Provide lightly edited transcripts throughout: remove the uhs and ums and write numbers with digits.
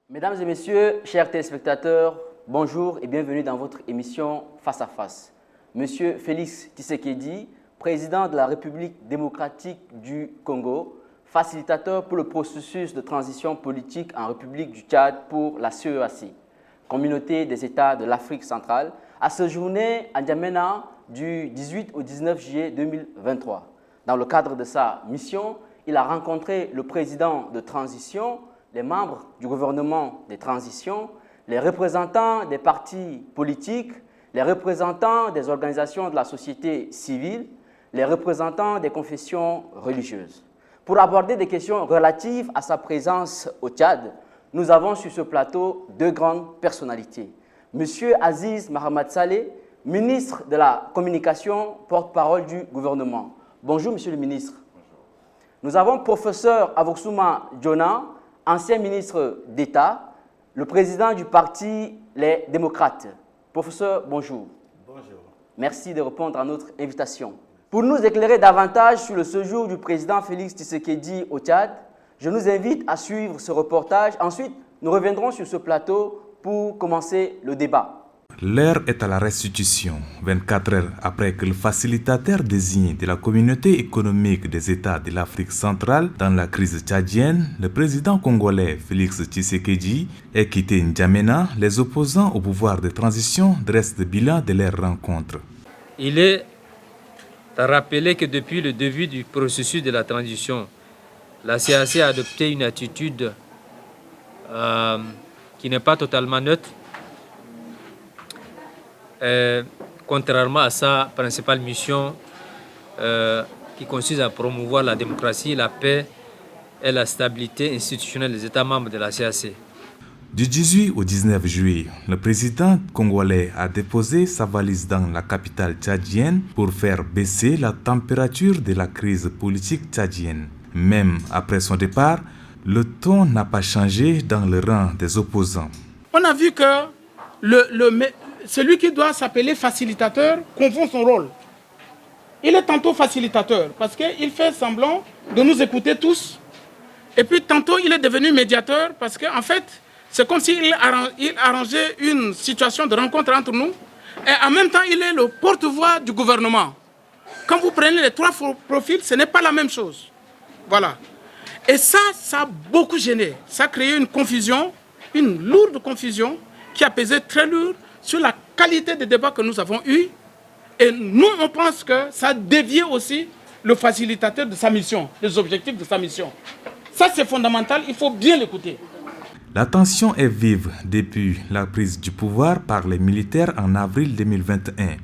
Mesdames et messieurs, chers téléspectateurs, bonjour et bienvenue dans votre émission Face à Face. Monsieur Félix Tshisekedi, président de la République démocratique du Congo, facilitateur pour le processus de transition politique en République du Tchad pour la CEAC, Communauté des États de l'Afrique centrale, a séjourné à N'Djamena du 18 au 19 juillet 2023. Dans le cadre de sa mission, il a rencontré le président de transition, les membres du gouvernement de transition, les représentants des partis politiques, les représentants des organisations de la société civile, les représentants des confessions religieuses. Pour aborder des questions relatives à sa présence au Tchad, nous avons sur ce plateau deux grandes personnalités. Monsieur Aziz Mahamat Saleh, ministre de la Communication, porte-parole du gouvernement. Bonjour, monsieur le ministre. Bonjour. Nous avons professeur Avoksouma Djona, ancien ministre d'État, le président du parti Les Démocrates. Professeur, bonjour. Bonjour. Merci de répondre à notre invitation. Pour nous éclairer davantage sur le séjour du président Félix Tshisekedi au Tchad, je nous invite à suivre ce reportage. Ensuite, nous reviendrons sur ce plateau pour commencer le débat. L'heure est à la restitution. 24 heures après que le facilitateur désigné de la communauté économique des États de l'Afrique centrale dans la crise tchadienne, le président congolais Félix Tshisekedi, ait quitté N'Djamena, les opposants au pouvoir de transition dressent le bilan de leur rencontre. Il est à rappeler que depuis le début du processus de la transition, la CAC a adopté une attitude qui n'est pas totalement neutre, contrairement à sa principale mission qui consiste à promouvoir la démocratie, la paix et la stabilité institutionnelle des États membres de la CAC. Du 18 au 19 juillet, le président congolais a déposé sa valise dans la capitale tchadienne pour faire baisser la température de la crise politique tchadienne. Même après son départ, le ton n'a pas changé dans le rang des opposants. On a vu que celui qui doit s'appeler facilitateur confond son rôle. Il est tantôt facilitateur parce qu'il fait semblant de nous écouter tous. Et puis tantôt il est devenu médiateur parce qu'en fait, c'est comme s'il arrangeait une situation de rencontre entre nous. Et en même temps, il est le porte-voix du gouvernement. Quand vous prenez les trois profils, ce n'est pas la même chose. Voilà. Et ça a beaucoup gêné. Ça a créé une confusion, une lourde confusion qui a pesé très lourd sur la qualité des débats que nous avons eus. Et nous, on pense que ça a dévié aussi le facilitateur de sa mission, les objectifs de sa mission. Ça, c'est fondamental, il faut bien l'écouter. La tension est vive depuis la prise du pouvoir par les militaires en avril 2021.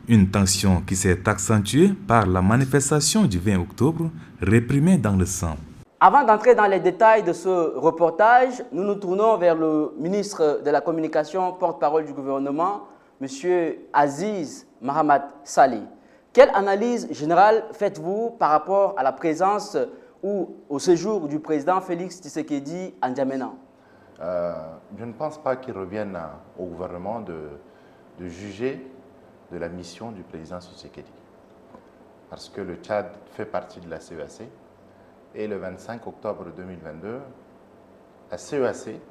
Une tension qui s'est accentuée par la manifestation du 20 octobre, réprimée dans le sang. Avant d'entrer dans les détails de ce reportage, nous nous tournons vers le ministre de la Communication, porte-parole du gouvernement, M. Aziz Mahamat Saleh. Quelle analyse générale faites-vous par rapport à la présence ou au séjour du président Félix Tshisekedi à N'Djamena? Je ne pense pas qu'il revienne au gouvernement de juger de la mission du président Tshisekedi. Parce que le Tchad fait partie de la CEAC. Et le 25 octobre 2022, la CEAC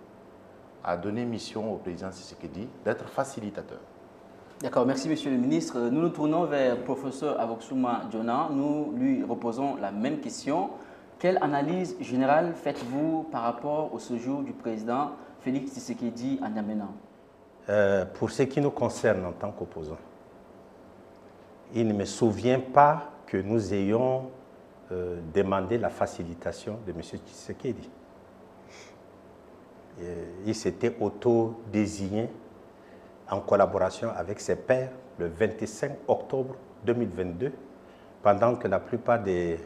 a donné mission au président Tshisekedi d'être facilitateur. D'accord, merci monsieur le ministre. Nous nous tournons vers le professeur Avoksouma Djona. Nous lui reposons la même question. Quelle analyse générale faites-vous par rapport au séjour du président Félix Tshisekedi à N'Djamena? Pour ce qui nous concerne en tant qu'opposants, il ne me souvient pas que nous ayons demandé la facilitation de M. Tshisekedi. Il s'était auto-désigné en collaboration avec ses pairs le 25 octobre 2022, pendant que la plupart des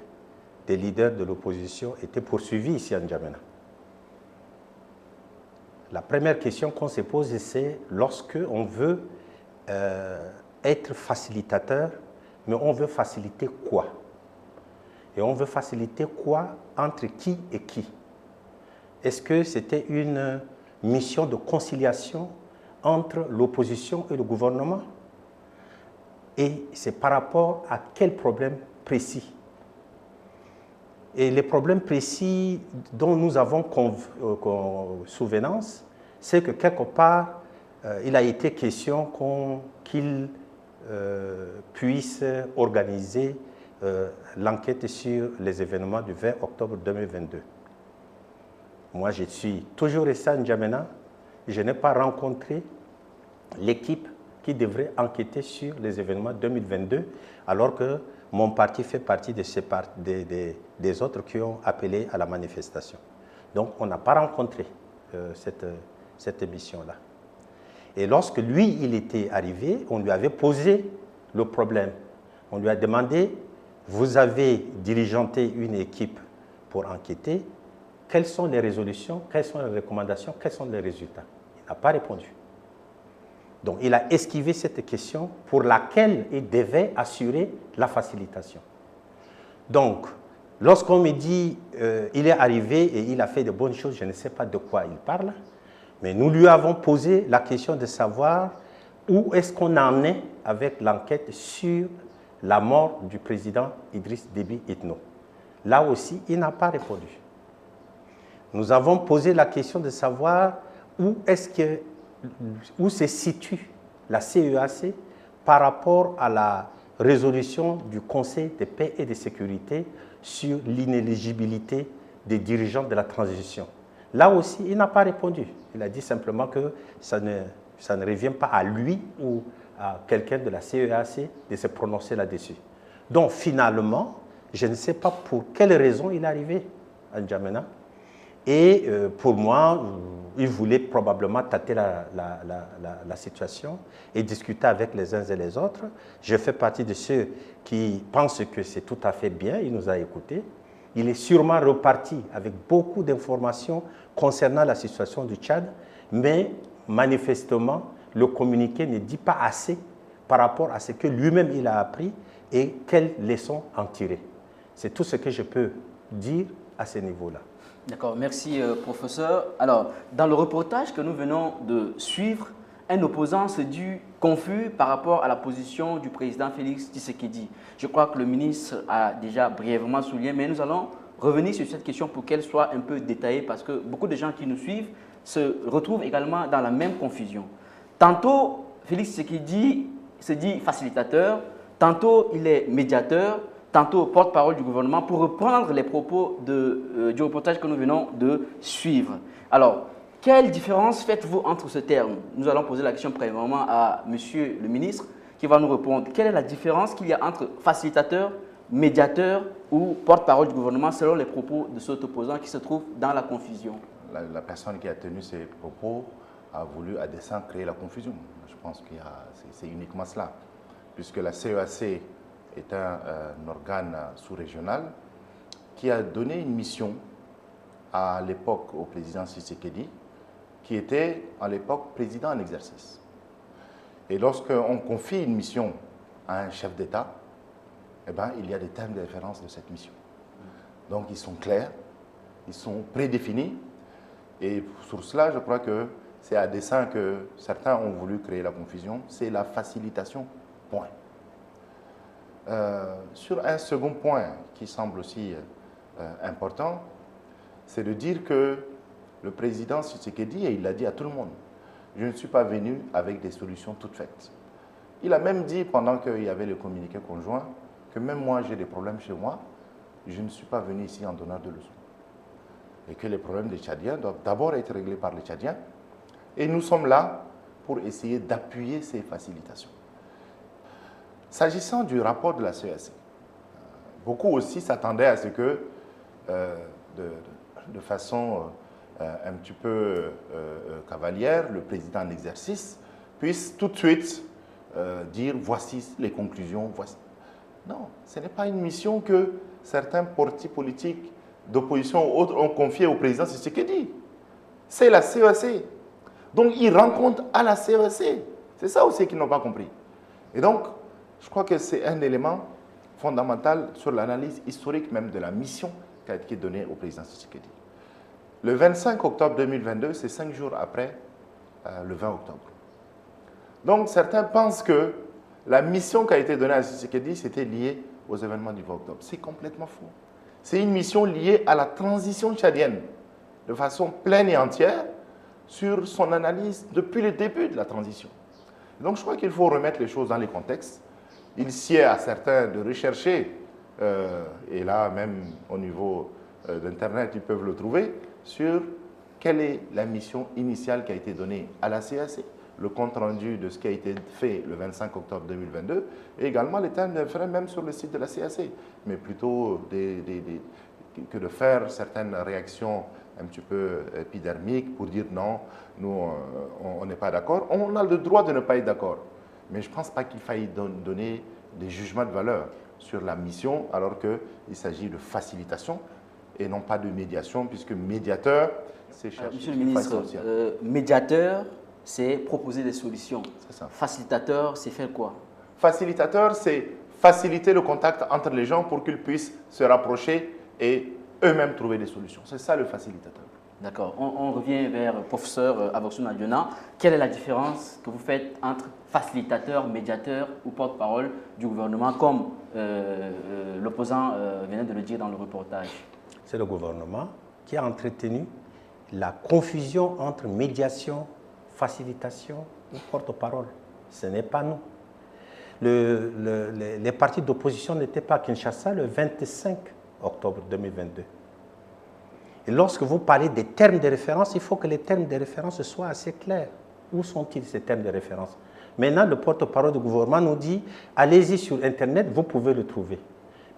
leaders de l'opposition étaient poursuivis ici à N'Djamena. La première question qu'on se pose, c'est lorsque on veut être facilitateur, mais on veut faciliter quoi? Et on veut faciliter quoi entre qui et qui? Est-ce que c'était une mission de conciliation entre l'opposition et le gouvernement? Et c'est par rapport à quel problème précis? Et les problèmes précis dont nous avons souvenance, c'est que quelque part, il a été question qu'il puisse organiser l'enquête sur les événements du 20 octobre 2022. Moi, je suis toujours resté à N'Djamena. Je n'ai pas rencontré l'équipe qui devrait enquêter sur les événements 2022, alors que mon parti fait partie des autres qui ont appelé à la manifestation. Donc, on n'a pas rencontré cette émission-là. Et lorsque lui, il était arrivé, on lui avait posé le problème. On lui a demandé, vous avez diligenté une équipe pour enquêter, quelles sont les résolutions, quelles sont les recommandations, quels sont les résultats? Il n'a pas répondu. Donc, il a esquivé cette question pour laquelle il devait assurer la facilitation. Donc, lorsqu'on me dit il est arrivé et il a fait de bonnes choses, je ne sais pas de quoi il parle, mais nous lui avons posé la question de savoir où est-ce qu'on en est avec l'enquête sur la mort du président Idriss Déby Itno. Là aussi, il n'a pas répondu. Nous avons posé la question de savoir où se situe la CEAC par rapport à la résolution du Conseil de paix et de sécurité sur l'inéligibilité des dirigeants de la transition. Là aussi, il n'a pas répondu. Il a dit simplement que ça ne revient pas à lui ou à quelqu'un de la CEAC de se prononcer là-dessus. Donc finalement, je ne sais pas pour quelle raison il est arrivé à N'Djamena. Et pour moi, il voulait probablement tâter la situation et discuter avec les uns et les autres. Je fais partie de ceux qui pensent que c'est tout à fait bien. Il nous a écoutés. Il est sûrement reparti avec beaucoup d'informations concernant la situation du Tchad, mais manifestement, le communiqué ne dit pas assez par rapport à ce que lui-même il a appris et quelles leçons en tirer. C'est tout ce que je peux dire à ce niveau-là. D'accord, merci professeur. Alors, dans le reportage que nous venons de suivre, un opposant se dit confus par rapport à la position du président Félix Tshisekedi. Je crois que le ministre a déjà brièvement souligné, mais nous allons revenir sur cette question pour qu'elle soit un peu détaillée parce que beaucoup de gens qui nous suivent se retrouvent également dans la même confusion. Tantôt, Félix Tshisekedi se dit facilitateur, tantôt il est médiateur, tantôt porte-parole du gouvernement, pour reprendre les propos du reportage que nous venons de suivre. Alors, quelle différence faites-vous entre ce terme? Nous allons poser la question premièrement à monsieur le ministre qui va nous répondre. Quelle est la différence qu'il y a entre facilitateur, médiateur ou porte-parole du gouvernement selon les propos de cet opposant qui se trouve dans la confusion? La personne qui a tenu ces propos a voulu à dessein créer la confusion. Je pense que c'est uniquement cela, puisque la CEAC est un organe sous-régional qui a donné une mission à l'époque au président Tshisekedi, qui était à l'époque président en exercice. Et lorsqu'on confie une mission à un chef d'État, eh ben, il y a des termes de référence de cette mission. Donc ils sont clairs, ils sont prédéfinis, et sur cela, je crois que c'est à dessein que certains ont voulu créer la confusion, c'est la facilitation, point. Sur un second point qui semble aussi important, c'est de dire que le président Tshisekedi, et il l'a dit à tout le monde, je ne suis pas venu avec des solutions toutes faites. Il a même dit, pendant qu'il y avait le communiqué conjoint, que même moi j'ai des problèmes chez moi, je ne suis pas venu ici en donneur de leçons. Et que les problèmes des Tchadiens doivent d'abord être réglés par les Tchadiens. Et nous sommes là pour essayer d'appuyer ces facilitations. S'agissant du rapport de la CEAC, beaucoup aussi s'attendaient à ce que, de façon un petit peu cavalière, le président en exercice puisse tout de suite dire voici les conclusions. Voici. Non, ce n'est pas une mission que certains partis politiques d'opposition ou autres ont confiée au président Tshisekedi. C'est la CEAC. Donc il rend compte à la CEAC. C'est ça aussi qu'ils n'ont pas compris. Et donc, je crois que c'est un élément fondamental sur l'analyse historique même de la mission qui a été donnée au président Tshisekedi. Le 25 octobre 2022, c'est 5 jours après le 20 octobre. Donc certains pensent que la mission qui a été donnée à Tshisekedi, c'était lié aux événements du 20 octobre. C'est complètement faux. C'est une mission liée à la transition tchadienne, de façon pleine et entière, sur son analyse depuis le début de la transition. Donc je crois qu'il faut remettre les choses dans les contextes. Il sied à certains de rechercher, et là même au niveau d'Internet, ils peuvent le trouver, sur quelle est la mission initiale qui a été donnée à la CAC, le compte rendu de ce qui a été fait le 25 octobre 2022, et également les termes d'infraction même sur le site de la CAC, mais plutôt que de faire certaines réactions un petit peu épidermiques pour dire non, nous on n'est pas d'accord. On a le droit de ne pas être d'accord, mais je ne pense pas qu'il faille donner des jugements de valeur sur la mission alors qu'il s'agit de facilitation et non pas de médiation, puisque médiateur, c'est chercher. Monsieur le ministre, médiateur, c'est proposer des solutions. C'est ça. Facilitateur, c'est faire quoi? Facilitateur, c'est faciliter le contact entre les gens pour qu'ils puissent se rapprocher et eux-mêmes trouver des solutions. C'est ça le facilitateur. D'accord. On revient vers le professeur Aboussouma Diona. Quelle est la différence que vous faites entre facilitateur, médiateur ou porte-parole du gouvernement, comme l'opposant venait de le dire dans le reportage? C'est le gouvernement qui a entretenu la confusion entre médiation, facilitation ou porte-parole. Ce n'est pas nous. Les partis d'opposition n'étaient pas à Kinshasa le 25 octobre 2022. Et lorsque vous parlez des termes de référence, il faut que les termes de référence soient assez clairs. Où sont-ils ces termes de référence? Maintenant, le porte-parole du gouvernement nous dit, allez-y sur Internet, vous pouvez le trouver.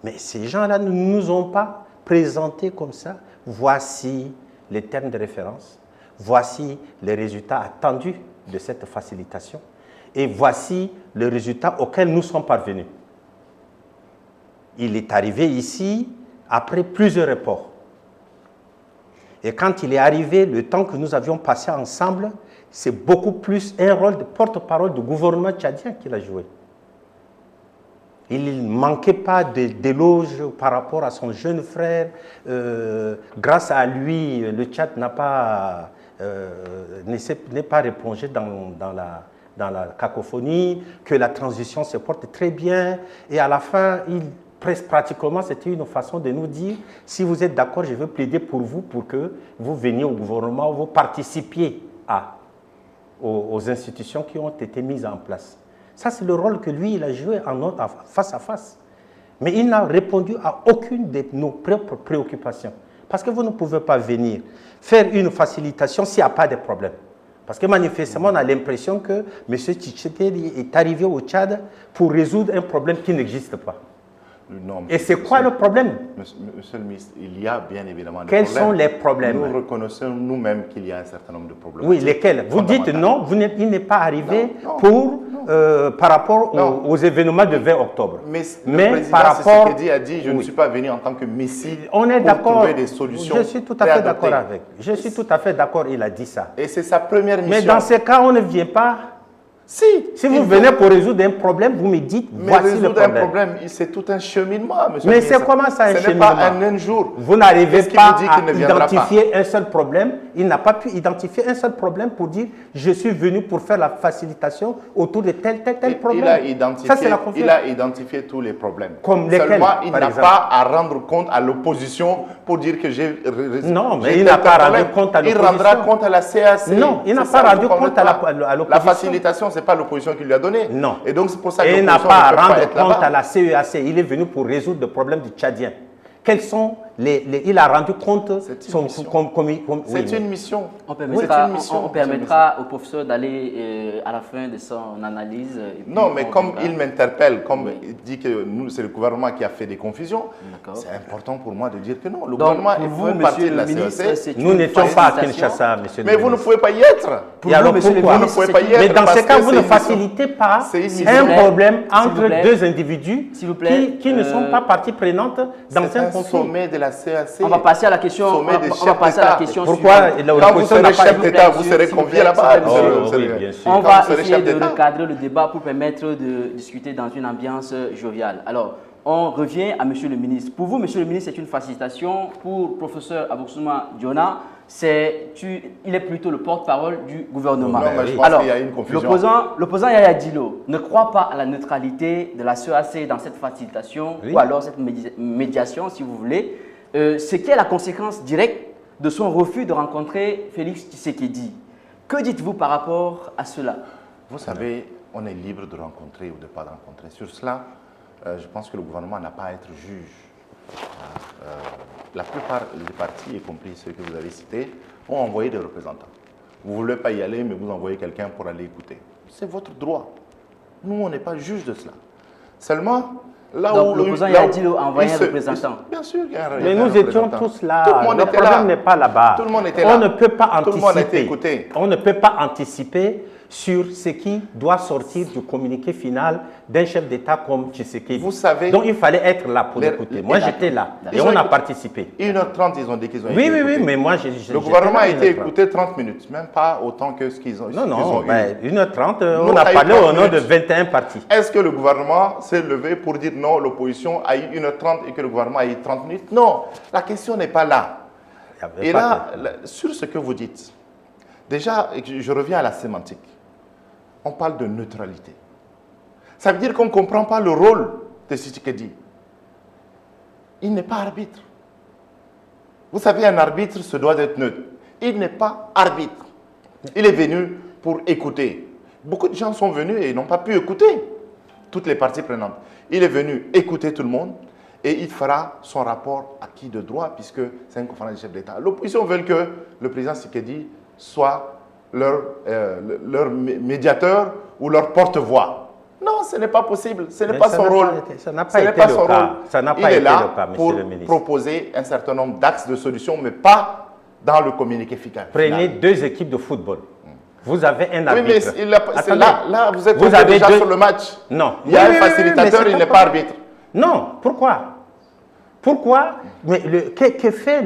Mais ces gens-là ne nous ont pas présenté comme ça. Voici les termes de référence. Voici les résultats attendus de cette facilitation. Et voici le résultat auquel nous sommes parvenus. Il est arrivé ici après plusieurs reports. Et quand il est arrivé, le temps que nous avions passé ensemble, c'est beaucoup plus un rôle de porte-parole du gouvernement tchadien qu'il a joué. Il ne manquait pas d'éloges par rapport à son jeune frère. Grâce à lui, le Tchad n'est pas replongé dans la cacophonie, que la transition se porte très bien. Et à la fin, pratiquement, c'était une façon de nous dire, si vous êtes d'accord, je veux plaider pour vous, pour que vous veniez au gouvernement, vous participiez aux institutions qui ont été mises en place. Ça, c'est le rôle que lui, il a joué face à face. Mais il n'a répondu à aucune de nos propres préoccupations. Parce que vous ne pouvez pas venir faire une facilitation s'il n'y a pas de problème. Parce que manifestement, on a l'impression que M. Tshisekedi est arrivé au Tchad pour résoudre un problème qui n'existe pas. Non, et c'est quoi le problème? Monsieur le ministre, il y a bien évidemment des problèmes. Quels sont les problèmes? Nous reconnaissons nous-mêmes qu'il y a un certain nombre de problèmes. Oui, lesquels? Vous dites non, il n'est pas arrivé par rapport aux événements de 20 octobre. Mais le président Tshisekedi a dit, je ne suis pas venu en tant que messie pour trouver des solutions. Je suis tout à fait d'accord avec. Je suis tout à fait d'accord, il a dit ça. Et c'est sa première mission. Mais dans ce cas, on ne vient pas. Si vous venez pour résoudre un problème, vous me dites, voici le problème. Résoudre un problème, c'est tout un cheminement, monsieur. Mais c'est comment ça, un cheminement? Ce n'est pas un jour. Vous n'arrivez pas à identifier un seul problème. Il n'a pas pu identifier un seul problème pour dire, je suis venu pour faire la facilitation autour de tel problème. Il a identifié tous les problèmes. Comme lesquels? Seulement, il n'a pas à rendre compte à l'opposition pour dire que j'ai... Non, mais il n'a pas rendu compte à l'opposition. Il rendra compte à la CAC. Non, il n'a pas rendu compte à l'opposition. La facilitation, c'est pas l'opposition qui lui a donné. Non. Et donc c'est pour ça que il n'a pas à rendre compte à la CEAC. Il est venu pour résoudre le problème du Tchadien. Quels sont il a rendu compte. C'est une mission. On permettra au professeur d'aller à la fin de son analyse. Non, mais comme il m'interpelle, comme il dit que c'est le gouvernement qui a fait des confusions, c'est important pour moi de dire que non. Le gouvernement est vous, partie de la CAC. Nous n'étions pas à Kinshasa, monsieur le ministre. Mais vous ne pouvez pas y être. Vous ne pouvez pas y être. Mais dans ce cas, vous ne facilitez pas un problème entre deux individus qui ne sont pas parties prenantes dans un conflit. Sommet de la CAC. On va passer à la question. On va passer à la question. Pourquoi quand vous serez chef d'État, vous serez convié là-bas. On va essayer de recadrer le débat pour permettre de discuter dans une ambiance joviale. Alors, on revient à Monsieur le ministre. Pour vous, Monsieur le ministre, c'est une facilitation. Pour le professeur Aboussouma Diona, il est plutôt le porte-parole du gouvernement. Non, mais je pense qu'il y a une confusion. L'opposant Yaya Dilo ne croit pas à la neutralité de la CEAC dans cette facilitation ou alors cette médiation, si vous voulez. ce qui est la conséquence directe de son refus de rencontrer Félix Tshisekedi. Que dites-vous par rapport à cela? Vous savez, on est libre de rencontrer ou de ne pas rencontrer. Sur cela, je pense que le gouvernement n'a pas à être juge. La plupart des partis, y compris ceux que vous avez cités, ont envoyé des représentants. Vous ne voulez pas y aller, mais vous envoyez quelqu'un pour aller écouter. C'est votre droit. Nous, on n'est pas juge de cela. Seulement, là donc, où le président a dit envoyer un représentant. Bien sûr, il y a un Mais nous étions tous là. Tout le monde le était problème là. n'est pas là-bas. Tout le monde était là. On ne peut pas anticiper. Tout le monde a été écouté. On ne peut pas anticiper sur ce qui doit sortir du communiqué final d'un chef d'État comme Tshisekedi. Vous savez, donc il fallait être là pour l'écouter. Moi j'étais là et on a participé. 1h30, ils ont dit qu'ils ont oui, été écoutés. Oui, mais moi le gouvernement a été écouté 30 minutes, même pas autant que ce qu'ils ont, non, eu. 1h30, on a parlé au nom de 21 partis. Est-ce que le gouvernement s'est levé pour dire non, l'opposition a eu 1h30 et que le gouvernement a eu 30 minutes? Non, la question n'est pas là. Et là, sur ce que vous dites, déjà, je reviens à la sémantique. On parle de neutralité. Ça veut dire qu'on ne comprend pas le rôle de Tshisekedi. Il n'est pas arbitre. Vous savez, un arbitre se doit d'être neutre. Il n'est pas arbitre. Il est venu pour écouter. Beaucoup de gens sont venus et n'ont pas pu écouter toutes les parties prenantes. Il est venu écouter tout le monde et il fera son rapport acquis de droit puisque c'est une conférence des chefs d'État. L'opposition veut que le président Tshisekedi soit leur médiateur ou leur porte-voix. Non, ce n'est pas possible. Ce n'est pas son rôle. Ça n'a pas été le cas. Ça n'a pas été le cas, monsieur le ministre. Pour proposer un certain nombre d'axes de solutions, mais pas dans le communiqué final. Prenez deux équipes de football. Vous avez un arbitre. Oui, mais là, vous êtes déjà sur le match. Non. Il y a un facilitateur, il n'est pas arbitre. Non, pourquoi? Pourquoi? Mais que fait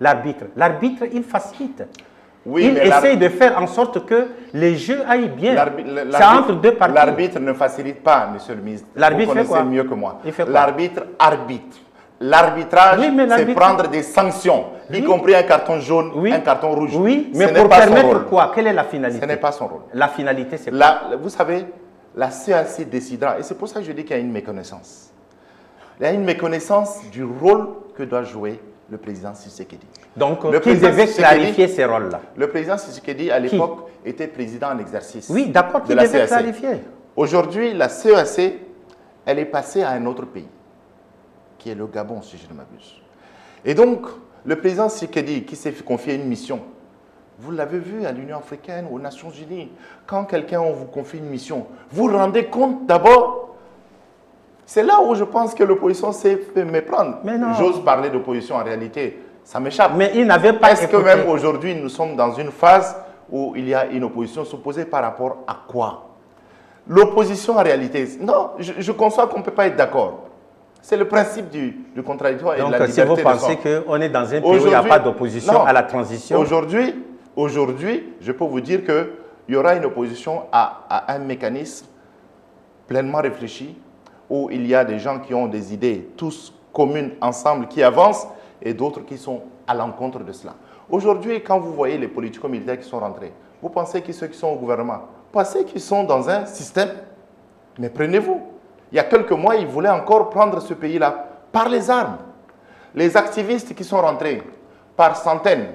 l'arbitre? L'arbitre, il facilite. Oui, il essaye de faire en sorte que les jeux aillent bien. C'est entre deux parties. L'arbitre ne facilite pas, monsieur le ministre. L'arbitre fait quoi? Vous connaissez mieux que moi. L'arbitre arbitre. L'arbitrage, c'est prendre des sanctions, y compris un carton jaune, un carton rouge. Oui, mais pour permettre quoi? Quelle est la finalité? Ce n'est pas son rôle. La finalité, c'est quoi? Vous savez, la CAC décidera, et c'est pour ça que je dis qu'il y a une méconnaissance. Il y a une méconnaissance du rôle que doit jouer le président Tshisekedi. Donc, qui devait clarifier ces rôles-là? Le président Tshisekedi, à l'époque, était président en exercice. Oui, d'accord, qui devait clarifier? Aujourd'hui, la CAC, elle est passée à un autre pays, qui est le Gabon, si je ne m'abuse. Et donc, le président Tshisekedi, qui s'est confié une mission, vous l'avez vu à l'Union africaine, aux Nations unies, quand quelqu'un vous confie une mission, vous vous rendez compte d'abord. C'est là où je pense que l'opposition s'est fait méprendre. J'ose parler d'opposition en réalité, ça m'échappe. Mais il n'avait pas Est-ce que même aujourd'hui, nous sommes dans une phase où il y a une opposition s'opposer par rapport à quoi? L'opposition en réalité, non, je conçois qu'on ne peut pas être d'accord. C'est le principe du contradictoire et de la liberté. Donc, si vous pensez qu'on est dans un pays où il n'y a pas d'opposition à la transition... Aujourd'hui, je peux vous dire qu'il y aura une opposition à un mécanisme pleinement réfléchi, où il y a des gens qui ont des idées tous communes ensemble, qui avancent, et d'autres qui sont à l'encontre de cela. Aujourd'hui, quand vous voyez les politico-militaires qui sont rentrés, vous pensez que ceux qui sont au gouvernement, pensez qu'ils sont dans un système, mais prenez-vous. Il y a quelques mois, ils voulaient encore prendre ce pays-là par les armes. Les activistes qui sont rentrés par centaines,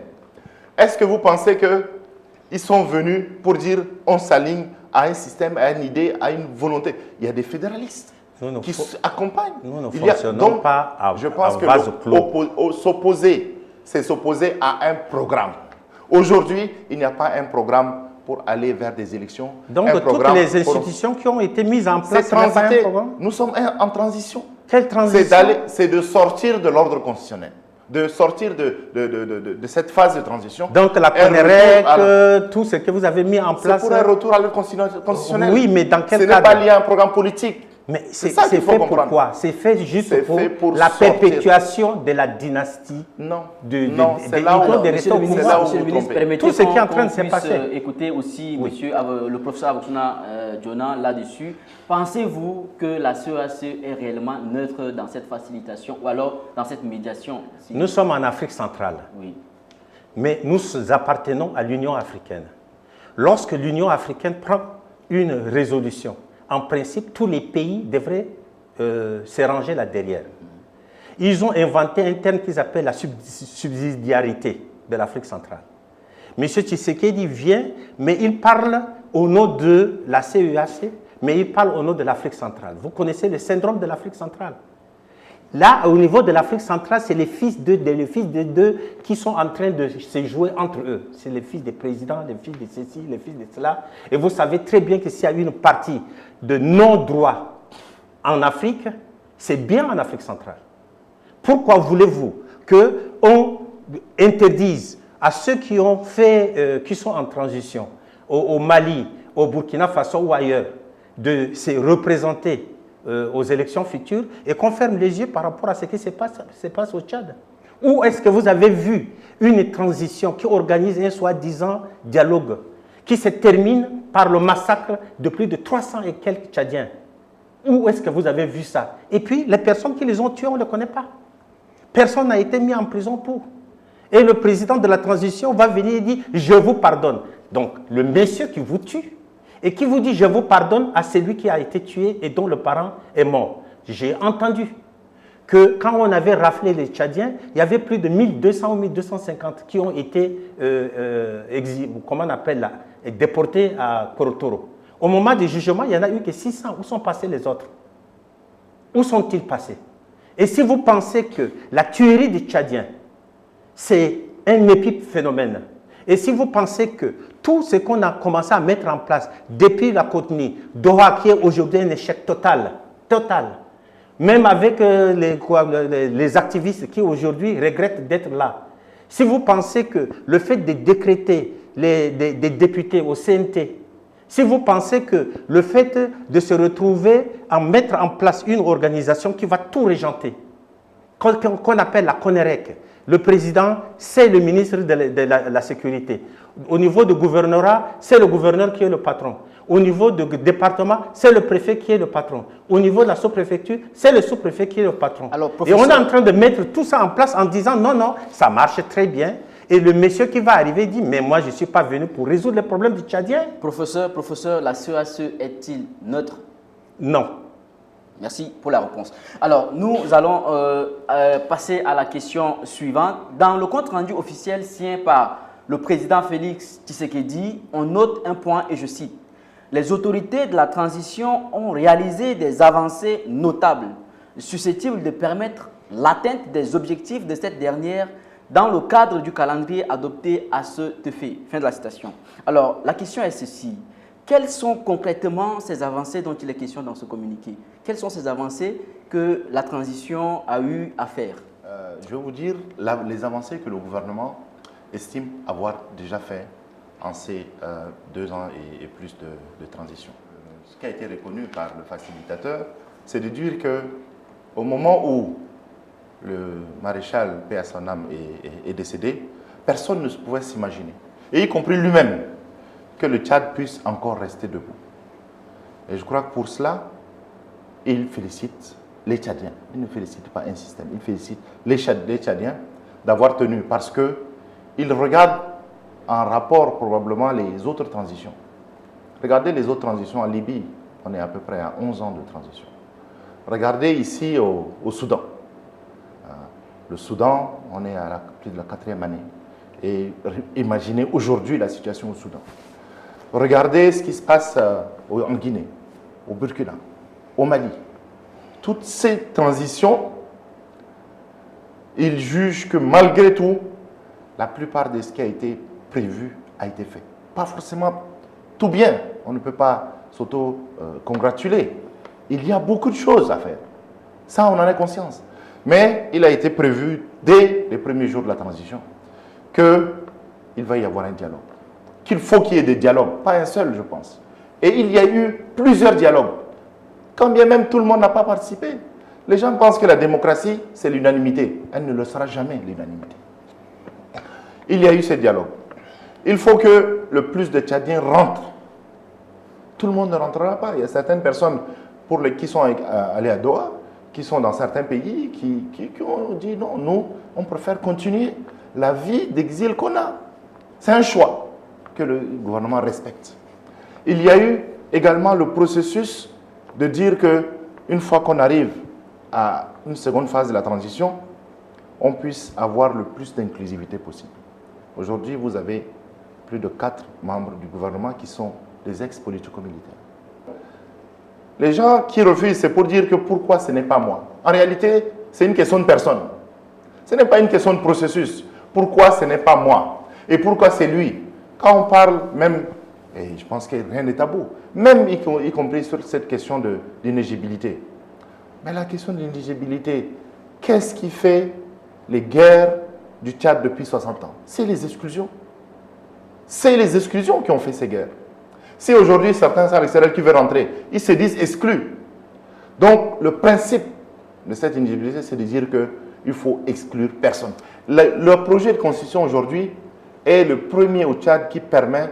est-ce que vous pensez qu'ils sont venus pour dire on s'aligne à un système, à une idée, à une volonté? Il y a des fédéralistes qui accompagnent. Nous ne fonctionnons pas à je pense que vase clos. s'opposer, c'est s'opposer à un programme. Aujourd'hui, il n'y a pas un programme pour aller vers des élections. Donc, toutes les institutions qui ont été mises en place, nous sommes en transition. Quelle transition? C'est de sortir de l'ordre constitutionnel, de sortir de cette phase de transition. Donc, la PNREC, tout ce que vous avez mis en place... C'est pour un retour à l'ordre constitutionnel. Oui, mais dans quel cadre? Ce n'est pas lié à un programme politique. Mais c'est fait pourquoi? C'est fait juste pour la perpétuation de la dynastie. Non, c'est là où Monsieur le ministre, permettez tout ce qui est en train de se passer. Écoutez aussi le professeur Aboussouna Djona là-dessus. Pensez-vous que la CEAC est réellement neutre dans cette facilitation ou alors dans cette médiation? Nous sommes en Afrique centrale. Oui. Mais nous appartenons à l'Union africaine. Lorsque l'Union africaine prend une résolution, en principe, tous les pays devraient se ranger là derrière. ils ont inventé un terme qu'ils appellent la subsidiarité de l'Afrique centrale. M. Tshisekedi vient, mais il parle au nom de la CEAC, mais il parle au nom de l'Afrique centrale. Vous connaissez le syndrome de l'Afrique centrale. Là, au niveau de l'Afrique centrale, c'est les fils de deux qui sont en train de se jouer entre eux. C'est les fils des présidents, les fils de ceci, les fils de cela. Et vous savez très bien que s'il y a une partie de non-droit en Afrique, c'est bien en Afrique centrale. Pourquoi voulez-vous qu'on interdise à ceux qui ont fait, qui sont en transition, au Mali, au Burkina Faso ou ailleurs, de se représenter aux élections futures et qu'on ferme les yeux par rapport à ce qui se passe au Tchad? Où est-ce que vous avez vu une transition qui organise un soi-disant dialogue qui se termine par le massacre de plus de 300 et quelques Tchadiens? Où est-ce que vous avez vu ça? Et puis, les personnes qui les ont tués, on ne les connaît pas. Personne n'a été mis en prison pour. Et le président de la transition va venir et dire « je vous pardonne ». Donc, le monsieur qui vous tue et qui vous dit « je vous pardonne » à celui qui a été tué et dont le parent est mort. J'ai entendu que quand on avait raflé les Tchadiens, il y avait plus de 1200 ou 1250 qui ont été comment on appelle là, déportés à Korotoro. Au moment du jugement, il n'y en a eu que 600. Où sont passés les autres? Où sont-ils passés? Et si vous pensez que la tuerie des Tchadiens, c'est un épiphénomène, et si vous pensez que tout ce qu'on a commencé à mettre en place depuis la Cotonou, Doha qui est aujourd'hui un échec total, même avec les activistes qui aujourd'hui regrettent d'être là, si vous pensez que le fait de décréter des députés au CNT, si vous pensez que le fait de se retrouver à mettre en place une organisation qui va tout régenter, qu'on appelle la CONEREC, le président, c'est le ministre de la Sécurité. Au niveau du gouvernorat, c'est le gouverneur qui est le patron. Au niveau du département, c'est le préfet qui est le patron. Au niveau de la sous-préfecture, c'est le sous-préfet qui est le patron. Alors, et on est en train de mettre tout ça en place en disant non, non, ça marche très bien. Et le monsieur qui va arriver dit, mais moi je ne suis pas venu pour résoudre les problèmes du Tchadien. Professeur, la CEAC est-il neutre? Non. Merci pour la réponse. Alors, nous allons passer à la question suivante. Dans le compte rendu officiel signé par le président Félix Tshisekedi, on note un point et je cite « Les autorités de la transition ont réalisé des avancées notables, susceptibles de permettre l'atteinte des objectifs de cette dernière dans le cadre du calendrier adopté à ce effet. » Fin de la citation. Alors, la question est ceci. Quelles sont concrètement ces avancées dont il est question dans ce communiqué? Quelles sont ces avancées que la transition a eu à faire? Je vais vous dire les avancées que le gouvernement estime avoir déjà fait en ces 2 ans et plus de transition. Ce qui a été reconnu par le facilitateur, c'est de dire qu'au moment où le maréchal paix à son âme est décédé, personne ne pouvait s'imaginer, et y compris lui-même, que le Tchad puisse encore rester debout. Et je crois que pour cela, il félicite les Tchadiens. Il ne félicite pas un système, il félicite les Tchadiens d'avoir tenu, parce qu'il regarde en rapport probablement les autres transitions. Regardez les autres transitions en Libye, on est à peu près à 11 ans de transition. Regardez ici au Soudan. Le Soudan, on est à plus de la 4e année. Et imaginez aujourd'hui la situation au Soudan. Regardez ce qui se passe en Guinée, au Burkina, au Mali. Toutes ces transitions, ils jugent que malgré tout, la plupart de ce qui a été prévu a été fait. Pas forcément tout bien, on ne peut pas s'auto-congratuler. Il y a beaucoup de choses à faire. Ça, on en a conscience. Mais il a été prévu dès les premiers jours de la transition qu'il va y avoir un dialogue. Qu'il faut qu'il y ait des dialogues, pas un seul, je pense. Et il y a eu plusieurs dialogues. Quand bien même tout le monde n'a pas participé. Les gens pensent que la démocratie, c'est l'unanimité. Elle ne le sera jamais, l'unanimité. Il y a eu ces dialogues. Il faut que le plus de Tchadiens rentrent. Tout le monde ne rentrera pas. Il y a certaines personnes qui sont allées à Doha, qui sont dans certains pays, qui ont dit non, nous, on préfère continuer la vie d'exil qu'on a. C'est un choix que le gouvernement respecte. Il y a eu également le processus de dire qu'une fois qu'on arrive à une seconde phase de la transition, on puisse avoir le plus d'inclusivité possible. Aujourd'hui, vous avez plus de 4 membres du gouvernement qui sont des ex-politico-militaires. Les gens qui refusent, c'est pour dire que pourquoi ce n'est pas moi. En réalité, c'est une question de personne. Ce n'est pas une question de processus. Pourquoi ce n'est pas moi? Et pourquoi c'est lui? Quand on parle même, et je pense que rien n'est tabou, même y compris sur cette question d'inéligibilité. Mais la question de l'inéligibilité, qu'est-ce qui fait les guerres du Tchad depuis 60 ans? C'est les exclusions. C'est les exclusions qui ont fait ces guerres. Si aujourd'hui certains sont à l'extérieur qui veulent rentrer, ils se disent exclus. Donc le principe de cette inéligibilité, c'est de dire qu'il faut exclure personne. Le projet de constitution aujourd'hui est le premier au Tchad qui permet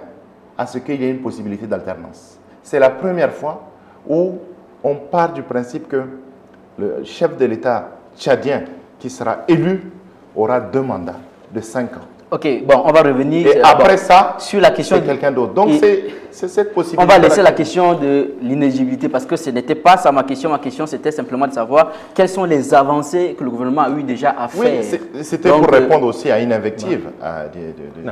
à ce qu'il y ait une possibilité d'alternance. C'est la première fois où on part du principe que le chef de l'État tchadien qui sera élu aura 2 mandats de 5 ans. Ok, bon, on va revenir et après ça, sur la question de quelqu'un d'autre. Donc, c'est cette possibilité. On va laisser la question de l'inéligibilité parce que ce n'était pas ça ma question. Ma question, c'était simplement de savoir quelles sont les avancées que le gouvernement a eu déjà à faire. Oui, c'était pour répondre aussi à une invective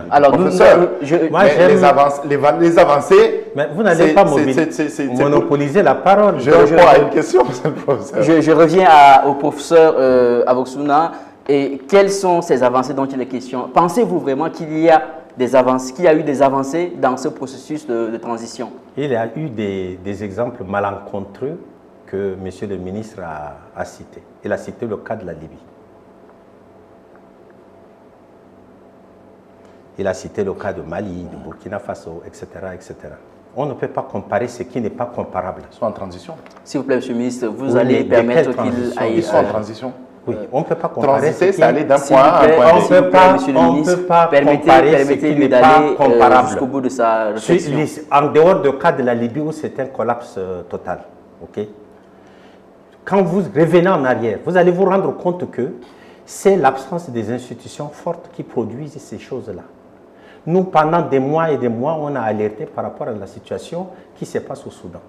alors, professeur. Les avancées... Mais vous n'allez pas monopoliser la parole. Je réponds à une question, professeur. Je reviens au professeur Aboxouna. Et quelles sont ces avancées dont il est question? Pensez-vous vraiment qu'il y a des avancées, qu'il y a eu des avancées dans ce processus de transition? Il y a eu des exemples malencontreux que M. le ministre a cités. Il a cité le cas de la Libye. Il a cité le cas de Mali, de Burkina Faso, etc., etc. On ne peut pas comparer ce qui n'est pas comparable. Ils sont en transition. S'il vous plaît, M. le ministre, vous allez permettre qu'il aille... Ils sont en transition. Oui, on ne peut pas comparer. Transiter, c'est aller d'un point à un point. On ne peut pas comparer ce qui n'est pas comparable. Jusqu'au bout de sa réflexion. En dehors du cas de la Libye où c'est un collapse total. Okay? Quand vous revenez en arrière, vous allez vous rendre compte que c'est l'absence des institutions fortes qui produisent ces choses-là. Nous, pendant des mois et des mois, on a alerté par rapport à la situation qui se passe au Soudan.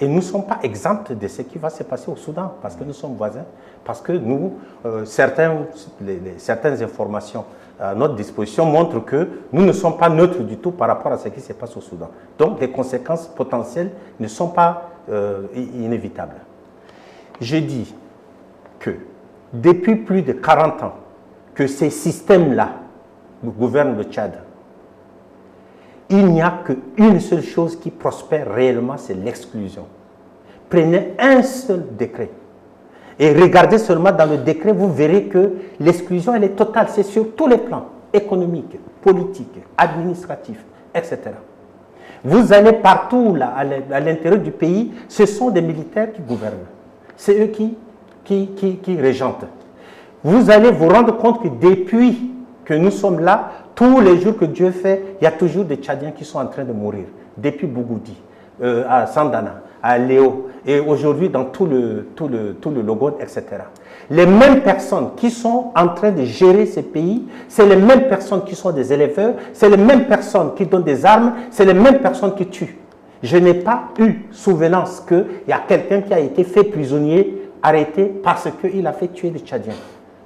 Et nous ne sommes pas exempts de ce qui va se passer au Soudan, parce que nous sommes voisins, parce que nous, certaines informations à notre disposition montrent que nous ne sommes pas neutres du tout par rapport à ce qui se passe au Soudan. Donc, les conséquences potentielles ne sont pas inévitables. Je dis que depuis plus de 40 ans que ces systèmes-là gouvernent le Tchad, il n'y a qu'une seule chose qui prospère réellement, c'est l'exclusion. Prenez un seul décret et regardez seulement dans le décret, vous verrez que l'exclusion, elle est totale. C'est sur tous les plans, économiques, politiques, administratifs, etc. Vous allez partout là, à l'intérieur du pays, ce sont des militaires qui gouvernent. C'est eux qui régentent. Vous allez vous rendre compte que depuis que nous sommes là, tous les jours que Dieu fait, il y a toujours des Tchadiens qui sont en train de mourir. Depuis Bougoudi, à Sandana, à Léo, et aujourd'hui dans tout le Logone, etc. Les mêmes personnes qui sont en train de gérer ces pays, c'est les mêmes personnes qui sont des éleveurs, c'est les mêmes personnes qui donnent des armes, c'est les mêmes personnes qui tuent. Je n'ai pas eu souvenance qu'il y a quelqu'un qui a été fait prisonnier, arrêté parce qu'il a fait tuer des Tchadiens.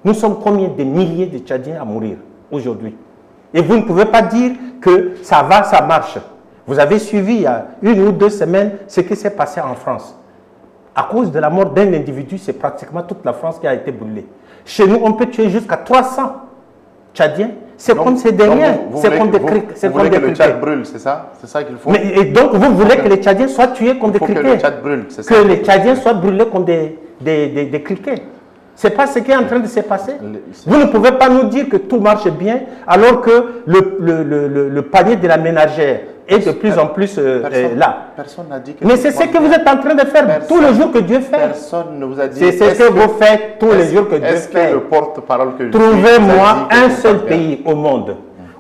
Nous sommes combien de milliers de Tchadiens à mourir aujourd'hui? Et vous ne pouvez pas dire que ça va, ça marche. Vous avez suivi il y a 1 ou 2 semaines ce qui s'est passé en France. À cause de la mort d'un individu, c'est pratiquement toute la France qui a été brûlée. Chez nous, on peut tuer jusqu'à 300 Tchadiens. C'est comme c'est derrière. C'est comme des criquets. Vous voulez que le Tchad brûle, c'est ça? C'est ça qu'il faut. Et donc, vous voulez que les Tchadiens soient tués comme des criquets? Que le Tchad brûle, c'est ça? Que les Tchadiens soient brûlés comme des criquets. Ce n'est pas ce qui est en train de se passer. Vous ne pouvez pas nous dire que tout marche bien alors que le panier de la ménagère est de plus en plus là. Personne n'a dit que... Mais c'est ce que vous êtes en train de faire tous les jours que Dieu fait. Personne ne vous a dit... C'est ce que vous faites tous les jours que Dieu fait. Est-ce que le porte-parole que je Trouvez-moi un seul pays au monde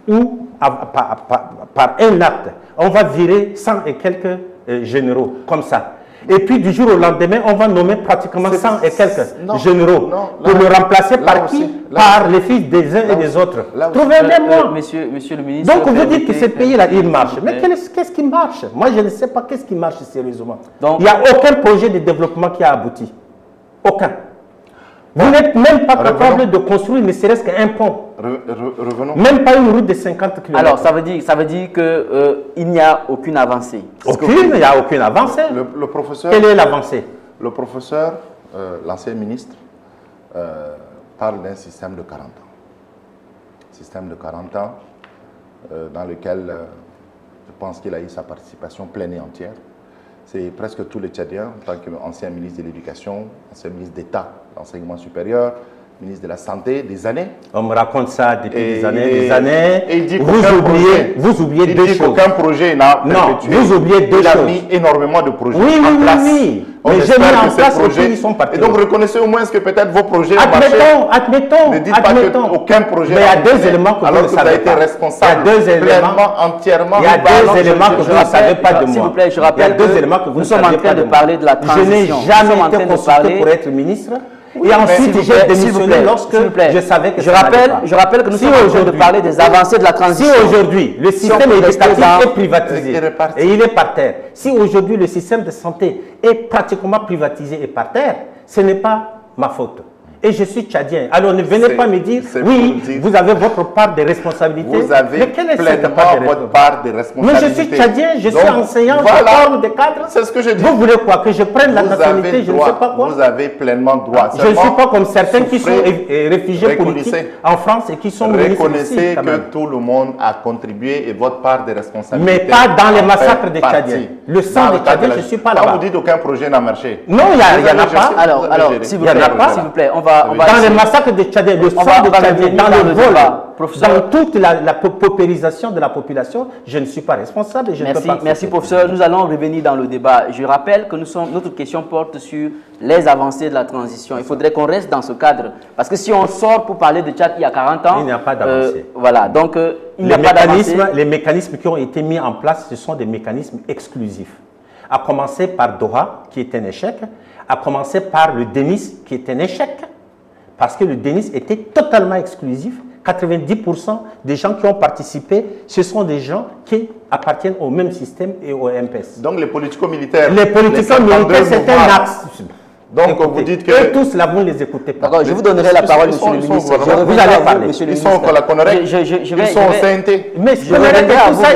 où, par un acte, on va virer 100 et quelques généraux comme ça. Et puis du jour au lendemain, on va nommer pratiquement 100 et quelques généraux pour le remplacer par qui? Par les fils des uns et des autres. Trouvez-moi. Monsieur le ministre... Donc vous dites que ce pays-là, il marche. Mais qu'est-ce qui marche? Moi, je ne sais pas qu'est-ce qui marche sérieusement. Il n'y a aucun projet de développement qui a abouti. Aucun. Vous n'êtes même pas capable de construire ne serait-ce qu'un pont. Revenons. Même pas une route de 50 km. Alors, ça veut dire qu'il n'y a aucune avancée. Il n'y a aucune avancée. Le professeur, quelle est l'avancée? Le professeur, l'ancien ministre, parle d'un système de 40 ans. Système de 40 ans dans lequel je pense qu'il a eu sa participation pleine et entière. C'est presque tous les Tchadiens, en tant qu'ancien ministre de l'Éducation, ancien ministre d'État, l'enseignement supérieur, ministre de la Santé, des années. On me raconte ça depuis des années. Et il dit vous oubliez deux choses. Aucun projet n'a perpétué. Vous oubliez deux choses. Il a mis énormément de projets en place. Oui. Mais j'ai mis en place et puis ils sont partis. Et donc reconnaissez au moins que peut-être vos projets Admettons. Ne dites pas qu'aucun projet. Mais il y a deux éléments que vous ne savez pas. Alors que vous avez été responsable. Il y a deux éléments. Entièrement. Il y a deux éléments que vous ne savez pas de moi. S'il vous plaît, je rappelle que nous sommes en train de parler de la transition. Je n'ai jamais été consulté pour être ministre. Et ensuite, j'ai démissionné lorsque je savais que je rappelle que nous sommes en train de parler des avancées de la transition. Si aujourd'hui, le système éducatif est privatisé et il est par terre, si aujourd'hui le système de santé est pratiquement privatisé et par terre, ce n'est pas ma faute. Et je suis tchadien. Alors ne venez pas me dire, oui, vous avez votre part de responsabilité. Vous avez pleinement votre part de responsabilité. Mais je suis tchadien, je suis enseignant, je forme des cadres. C'est ce que je dis. Vous voulez quoi? Que je prenne la nationalité, je ne sais pas quoi. Vous avez pleinement droit. Je ne suis pas comme certains qui sont réfugiés politiques en France et qui sont ministres ici. Reconnaissez que tout le monde a contribué et votre part de responsabilité. Mais pas dans les massacres des Tchadiens. Le sang des Tchadiens, je ne suis pas là-bas. Vous dites aucun projet n'a marché. Non, il n'y en a pas. Alors, s'il vous plaît, on va dans les massacres des Tchadiens, le sang des Tchadiens, dans le vol, dans toute la paupérisation de la population, je ne suis pas responsable et je ne peux pas. Merci, professeur. Nous allons revenir dans le débat. Je rappelle que notre question porte sur les avancées de la transition. Il faudrait qu'on reste dans ce cadre. Parce que si on sort pour parler de Tchad il y a 40 ans... Il n'y a pas d'avancée. Voilà, donc il n'y a pas d'avancée. Les mécanismes qui ont été mis en place, ce sont des mécanismes exclusifs. À commencer par Doha, qui est un échec. À commencer par le DENIS, qui est un échec. Parce que le DENIS était totalement exclusif. 90% des gens qui ont participé, ce sont des gens qui appartiennent au même système et au MPS. Donc les politico-militaires... Les politico-militaires, c'est un axe. Donc écoutez, vous dites que... Eux tous là, vous ne les écoutez pas. D'accord, je vous donnerai la parole, monsieur le ministre. Vous allez parler. Ils sont au CONAREC, ils sont au CNT. Mais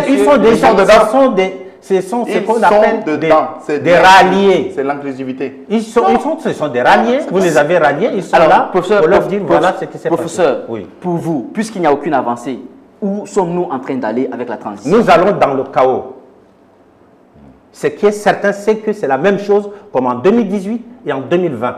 ils sont des gens, ce sont ce qu'on appelle des ralliés. C'est l'inclusivité. Ce sont des ralliés. Vous les avez ralliés, ils sont là pour leur dire voilà ce qui s'est passé. Professeur, pour vous, puisqu'il n'y a aucune avancée, où sommes-nous en train d'aller avec la transition? Nous allons dans le chaos. Ce qui est certain, c'est que c'est la même chose comme en 2018 et en 2020.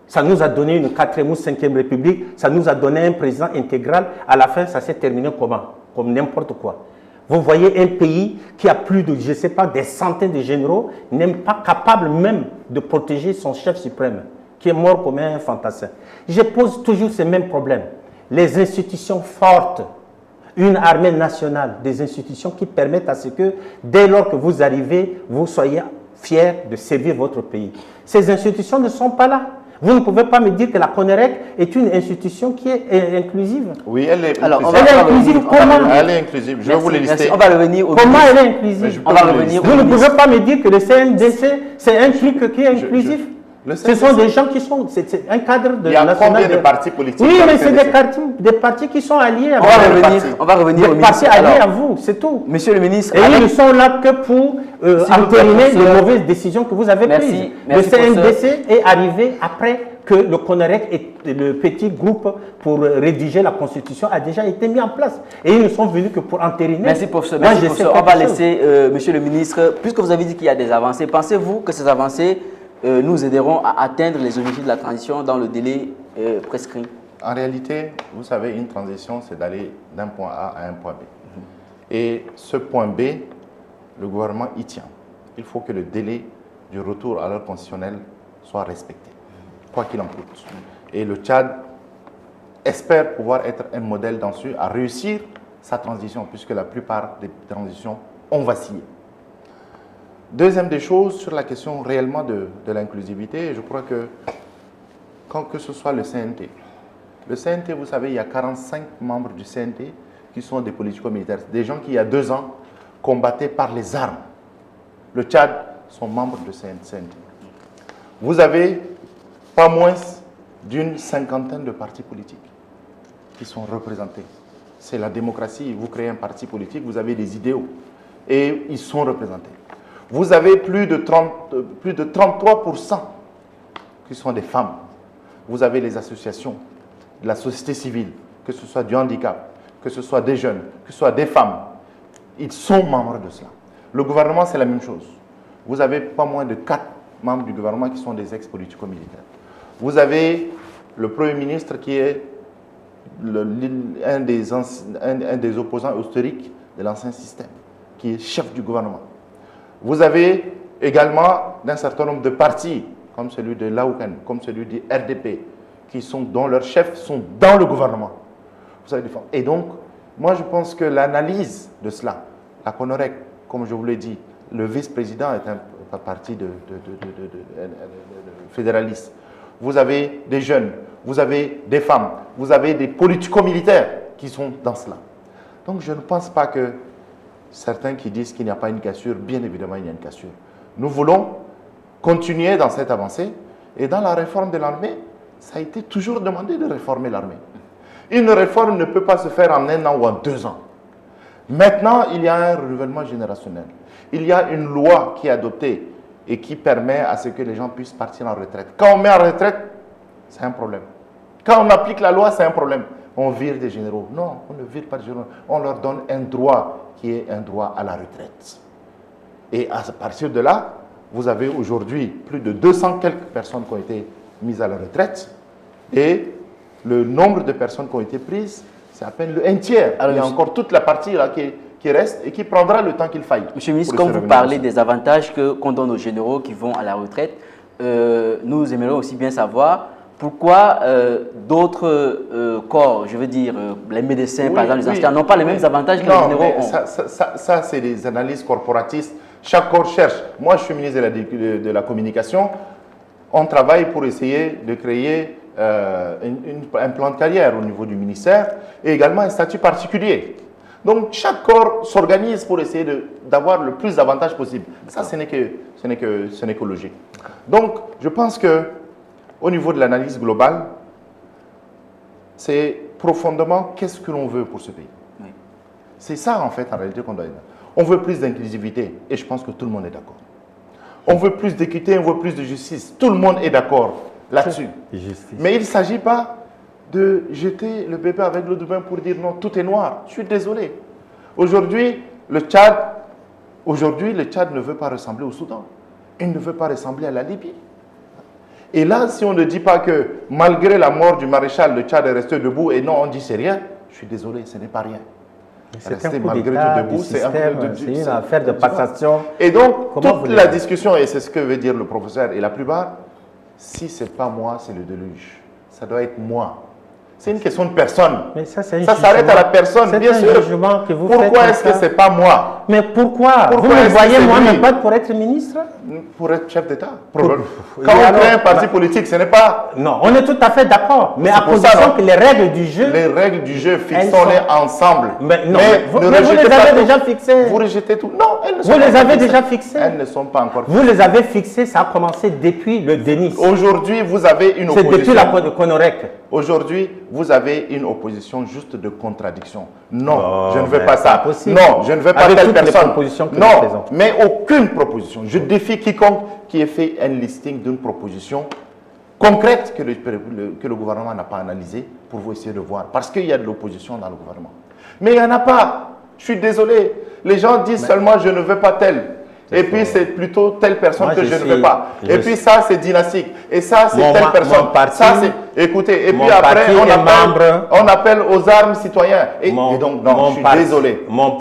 Ça nous a donné une 4e ou 5e république, ça nous a donné un président intégral. À la fin, ça s'est terminé comment? Comme n'importe quoi. Vous voyez un pays qui a plus de, je ne sais pas, des centaines de généraux, n'est pas capable même de protéger son chef suprême, qui est mort comme un fantassin. Je pose toujours ces mêmes problèmes. Les institutions fortes, une armée nationale, des institutions qui permettent à ce que, dès lors que vous arrivez, vous soyez fiers de servir votre pays. Ces institutions ne sont pas là. Vous ne pouvez pas me dire que la CONAREC est une institution qui est inclusive. Oui, elle est inclusive. Elle est inclusive comment? Elle est inclusive. Je vais vous les lister. On va revenir au comment elle est inclusive? On va revenir. Vous ne pouvez pas me dire que le CNDC, c'est un truc qui est inclusif. Ce sont des gens qui sont... C'est un cadre de... Il y a combien de partis politiques? Oui, mais c'est des partis qui sont alliés à vous. On va revenir au ministre. Des partis alliés à vous, c'est tout. Monsieur le ministre... Et ils ne sont là que pour entériner les mauvaises décisions que vous avez prises. Le CNDC est arrivé après que le CONAREC et le petit groupe pour rédiger la Constitution a déjà été mis en place. Et ils ne sont venus que pour entériner. Merci professeur. Merci professeur. On va laisser, monsieur le ministre, puisque vous avez dit qu'il y a des avancées, pensez-vous que ces avancées nous aideront à atteindre les objectifs de la transition dans le délai prescrit? En réalité, vous savez, une transition, c'est d'aller d'un point A à un point B. Et ce point B, le gouvernement y tient. Il faut que le délai du retour à l'ordre constitutionnel soit respecté, quoi qu'il en coûte. Et le Tchad espère pouvoir être un modèle dessus à réussir sa transition, puisque la plupart des transitions ont vacillé. Deuxième des choses, sur la question réellement de l'inclusivité, je crois que, que ce soit le CNT. Le CNT, vous savez, il y a 45 membres du CNT qui sont des politico-militaires. Des gens qui, il y a 2 ans, combattaient par les armes. Le Tchad sont membres du CNT. Vous avez pas moins d'une cinquantaine de partis politiques qui sont représentés. C'est la démocratie. Vous créez un parti politique, vous avez des idéaux et ils sont représentés. Vous avez plus de 33% qui sont des femmes. Vous avez les associations de la société civile, que ce soit du handicap, que ce soit des jeunes, que ce soit des femmes. Ils sont membres de cela. Le gouvernement, c'est la même chose. Vous avez pas moins de 4 membres du gouvernement qui sont des ex-politico-militaires. Vous avez le Premier ministre qui est un des opposants historiques de l'ancien système, qui est chef du gouvernement. Vous avez également un certain nombre de partis, comme celui de l'AOCAN, comme celui du RDP, dont leurs chefs sont dans le gouvernement. Vous avez et donc, moi je pense que l'analyse de cela, la CONOREC, comme je vous l'ai dit, le vice-président est un parti fédéraliste. Vous avez des jeunes, vous avez des femmes, vous avez des politico-militaires qui sont dans cela. Donc je ne pense pas que certains qui disent qu'il n'y a pas une cassure, bien évidemment il y a une cassure. Nous voulons continuer dans cette avancée et dans la réforme de l'armée, ça a été toujours demandé de réformer l'armée. Une réforme ne peut pas se faire en 1 an ou en 2 ans. Maintenant, il y a un renouvellement générationnel. Il y a une loi qui est adoptée et qui permet à ce que les gens puissent partir en retraite. Quand on met en retraite, c'est un problème. Quand on applique la loi, c'est un problème. On vire des généraux. Non, on ne vire pas des généraux. On leur donne un droit qui est un droit à la retraite. Et à partir de là, vous avez aujourd'hui plus de 200 quelques personnes qui ont été mises à la retraite. Et le nombre de personnes qui ont été prises, c'est à peine le 1/3. Alors, il y a encore toute la partie là qui reste et qui prendra le temps qu'il faille. Monsieur le ministre, quand vous parlez des avantages qu'on donne aux généraux qui vont à la retraite, nous aimerions aussi bien savoir pourquoi d'autres corps, je veux dire les médecins, par exemple, les enseignants, n'ont pas les mêmes avantages que les généraux ont. Ça c'est des analyses corporatistes. Chaque corps cherche. Moi, je suis ministre de la Communication. On travaille pour essayer de créer un plan de carrière au niveau du ministère et également un statut particulier. Donc, chaque corps s'organise pour essayer d'avoir le plus d'avantages possible. Ça, ce n'est que logique. Donc, je pense qu'au niveau de l'analyse globale, c'est profondément qu'est-ce que l'on veut pour ce pays. Oui. C'est ça, en fait, en réalité, qu'on doit dire. On veut plus d'inclusivité et je pense que tout le monde est d'accord. On veut plus d'équité, on veut plus de justice. Tout le monde est d'accord là-dessus. Mais il ne s'agit pas de jeter le bébé avec l'eau du bain pour dire non, tout est noir. Je suis désolé. Aujourd'hui, le Tchad ne veut pas ressembler au Soudan. Il ne veut pas ressembler à la Libye. Et là, si on ne dit pas que malgré la mort du maréchal, le Tchad est resté debout et non, on dit c'est rien, je suis désolé, ce n'est pas rien. C'est un coup d'État du système, c'est une affaire de passation. Et donc, toute la discussion, et c'est ce que veut dire le professeur et la plupart, si ce n'est pas moi, c'est le déluge. Ça doit être moi. C'est une question de personne. Mais ça s'arrête à la personne, bien sûr. Que vous pourquoi est-ce que ce n'est pas moi? Mais pourquoi vous me voyez, moi, même pas pour être ministre? Pour être chef d'État. Quand on crée un parti politique, ce n'est pas... Non, on est tout à fait d'accord. Mais à condition que les règles du jeu... Les règles du jeu, fixons-les ensemble. Mais non, vous les avez déjà fixées. Vous rejetez tout. Non, elles ne sont pas fixées. Vous les avez déjà fixées. Elles ne sont pas encore fixées. Vous les avez fixées, ça a commencé depuis le déni. Aujourd'hui, vous avez une opposition... C'est depuis la CONOREC. Aujourd'hui, vous avez une opposition juste de contradiction. Non, je ne veux pas ça. Non, je ne veux pas telle personne. Non, mais aucune proposition. Je défie quiconque qui ait fait un listing d'une proposition concrète que le gouvernement n'a pas analysée pour vous essayer de voir. Parce qu'il y a de l'opposition dans le gouvernement. Mais il n'y en a pas. Je suis désolé. Les gens disent seulement je ne veux pas tel. Et puis c'est plutôt telle personne que je ne veux pas. Et puis ça c'est dynastique. Et ça c'est telle personne. Ça c'est. Écoutez. Et puis après on appelle aux armes citoyens. Et donc non, je suis désolé. Mon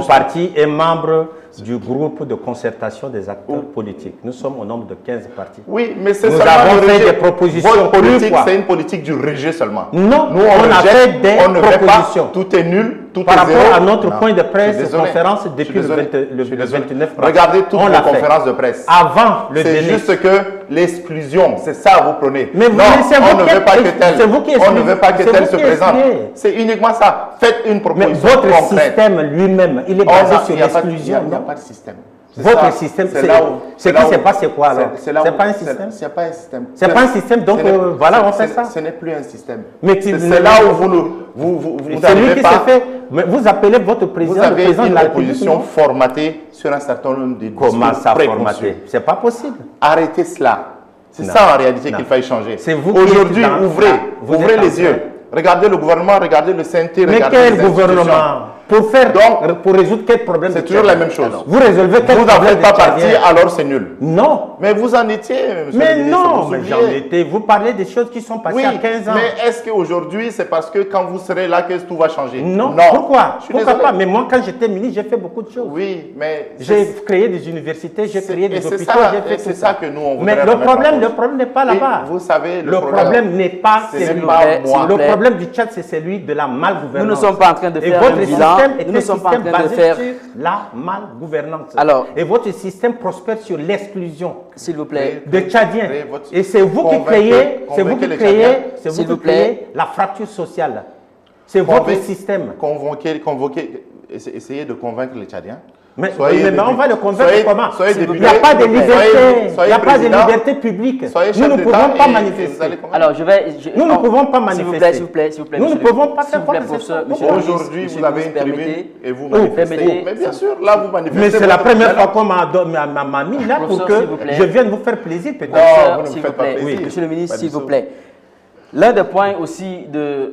parti est membre du groupe de concertation des acteurs politiques. Nous sommes au nombre de 15 partis. Oui, mais c'est nous avons fait des propositions. Votre politique, c'est une politique du rejet seulement. Non, nous on a fait des propositions. Tout est nul, tout par est zéro. Par rapport à notre point de presse, conférence depuis le 29 mars. Regardez toutes les conférences de presse. Avant le délai. C'est juste que l'exclusion, c'est ça vous prenez. Mais non, on ne veut pas que tel. On ne veut pas que tel se présente. C'est uniquement ça. Faites une proposition concrète. Mais votre système lui-même, il est basé sur l'exclusion. Il n'y a pas de système. Votre système, ce qui s'est passé quoi alors? C'est pas un système? C'est pas un système. C'est pas un système, donc voilà, on fait ça. Ce n'est plus un système. C'est là où vous n'arrivez pas. Mais vous appelez votre président le président de la République. Vous avez une opposition formatée sur un certain nombre de discours. Comment ça formaté? C'est pas possible. Arrêtez cela. C'est ça en réalité qu'il faille changer. Aujourd'hui, ouvrez les yeux. Regardez le gouvernement, regardez le CNT, regardez mais quel gouvernement? Pour résoudre quel problème? C'est toujours la même chose. Vous résolvez quel problème? Vous n'en faites pas partie, alors c'est nul. Non. Mais vous en étiez, monsieur le ministre. Non, mais j'en étais. Vous parlez des choses qui sont passées à 15 ans. Mais est-ce qu'aujourd'hui, c'est parce que quand vous serez là que tout va changer? Non. Pourquoi? Pourquoi pas? Mais moi, quand j'étais ministre, j'ai fait beaucoup de choses. Oui, mais... J'ai créé des universités, j'ai créé des hôpitaux, j'ai fait tout ça. C'est ça que nous, on voudrait. Mais le problème n'est pas là-bas. Vous savez, le problème n'est pas celui. Le problème du Tchad, c'est celui de la malgouvernance. Nous ne sommes pas en train de faire un bilan. Nous ne sommes pas en train de faire la malgouvernance. Alors, et votre système prospère sur l'exclusion, s'il vous plaît, de Tchadiens. Et c'est vous qui créez, la fracture sociale. C'est votre système. Essayez de convaincre les Tchadiens. Mais on va le convaincre comment? Il n'y a pas de liberté. Il n'y a pas de liberté publique. Nous ne pouvons pas manifester. Alors, nous ne pouvons pas manifester. S'il vous plaît. Nous ne pouvons pas faire quoi. Aujourd'hui, vous avez une tribune et vous manifestez. Mais bien sûr, là, vous manifestez. Mais c'est la première fois qu'on m'a mis là pour que je vienne vous faire plaisir, peut-être. Non, vous ne me faites pas plaisir. Monsieur le ministre, s'il vous plaît. L'un des points aussi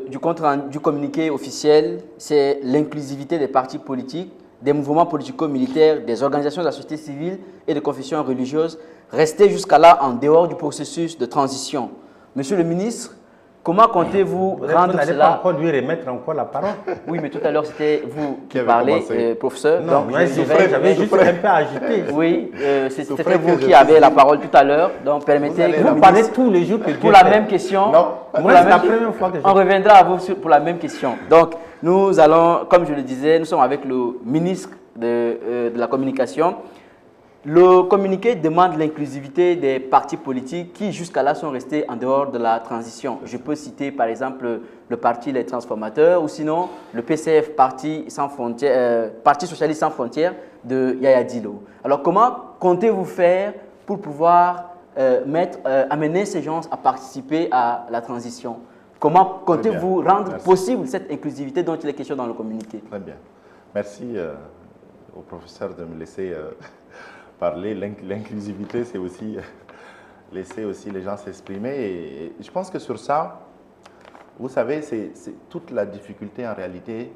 du communiqué officiel, c'est l'inclusivité des partis politiques, des mouvements politico-militaires, des organisations de la société civile et de confessions religieuses restés jusqu'à là en dehors du processus de transition. Monsieur le ministre, comment comptez-vous rendre cela? Vous n'allez pas encore lui remettre encore la parole? Oui, mais tout à l'heure, c'était vous qui parlez, professeur. Non, moi, j'avais juste un peu agité. Oui, c'était vous qui avez la parole tout à l'heure. Donc, permettez que vous parlez tous les jours que pour la même question. Non, moi, c'est la première fois que je... On reviendra à vous pour la même question. Donc, nous allons, comme je le disais, nous sommes avec le ministre de la Communication. Le communiqué demande l'inclusivité des partis politiques qui, jusqu'à là, sont restés en dehors de la transition. Je peux citer, par exemple, le Parti Les Transformateurs ou sinon le PCF, Parti Socialiste Sans Frontières de Yaya Dillo. Alors, comment comptez-vous faire pour pouvoir amener ces gens à participer à la transition? Comment comptez-vous rendre possible cette inclusivité dont il est question dans le communiqué? Très bien. Merci au professeur de me laisser parler. L'inclusivité, c'est aussi laisser aussi les gens s'exprimer. Et je pense que sur ça, vous savez, c'est toute la difficulté en réalité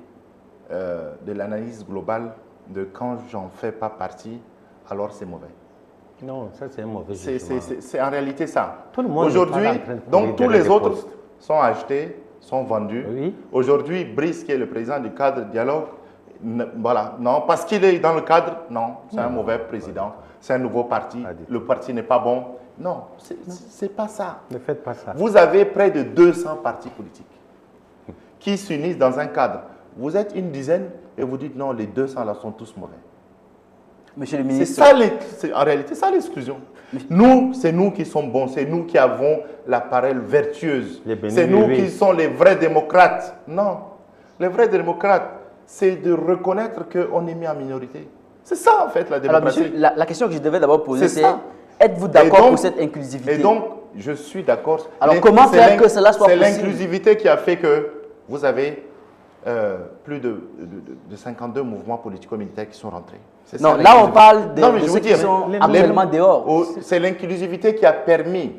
de l'analyse globale de quand j'en fais pas partie, alors c'est mauvais. Non, ça c'est un mauvais. C'est en réalité ça. Tout le monde aujourd'hui, donc tous les autres sont achetés, sont vendus. Oui. Aujourd'hui, Brice, qui est le président du cadre dialogue, voilà, non, parce qu'il est dans le cadre, non, c'est un mauvais président, c'est un nouveau parti, le parti n'est pas bon. Non, c'est pas ça. Ne faites pas ça. Vous avez près de 200 partis politiques qui s'unissent dans un cadre. Vous êtes une dizaine et vous dites non, les 200 là sont tous mauvais. Monsieur le ministre. C'est en réalité ça l'exclusion. Nous, c'est nous qui sommes bons, c'est nous qui avons la parole vertueuse. C'est nous qui sommes les vrais démocrates. Non, les vrais démocrates, c'est de reconnaître qu'on est mis en minorité. C'est ça en fait la démocratie. Alors, monsieur, la question que je devais d'abord poser, c'est êtes-vous d'accord pour cette inclusivité? Et donc, je suis d'accord. Alors, comment faire que cela soit possible? C'est l'inclusivité qui a fait que vous avez plus de 52 mouvements politico-militaires qui sont rentrés. Non, là on parle de ceux qui sont actuellement dehors. C'est l'inclusivité qui a permis,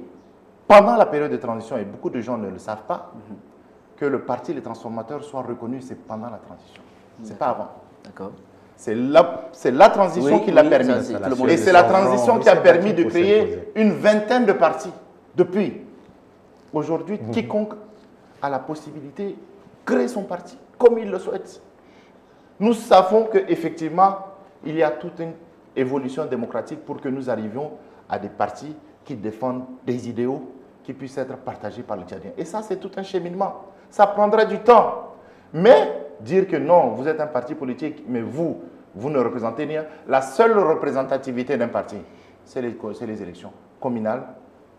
pendant la période de transition, et beaucoup de gens ne le savent pas, que le parti Les Transformateurs soit reconnu, c'est pendant la transition. C'est pas avant. D'accord. C'est la transition qui l'a permis. Et c'est la transition qui a permis de créer une vingtaine de partis. Depuis, aujourd'hui, quiconque a la possibilité de créer son parti comme il le souhaite. Nous savons qu'effectivement, il y a toute une évolution démocratique pour que nous arrivions à des partis qui défendent des idéaux qui puissent être partagés par les Tchadiens. Et ça, c'est tout un cheminement. Ça prendra du temps. Mais dire que non, vous êtes un parti politique, mais vous ne représentez rien. La seule représentativité d'un parti, c'est les élections communales,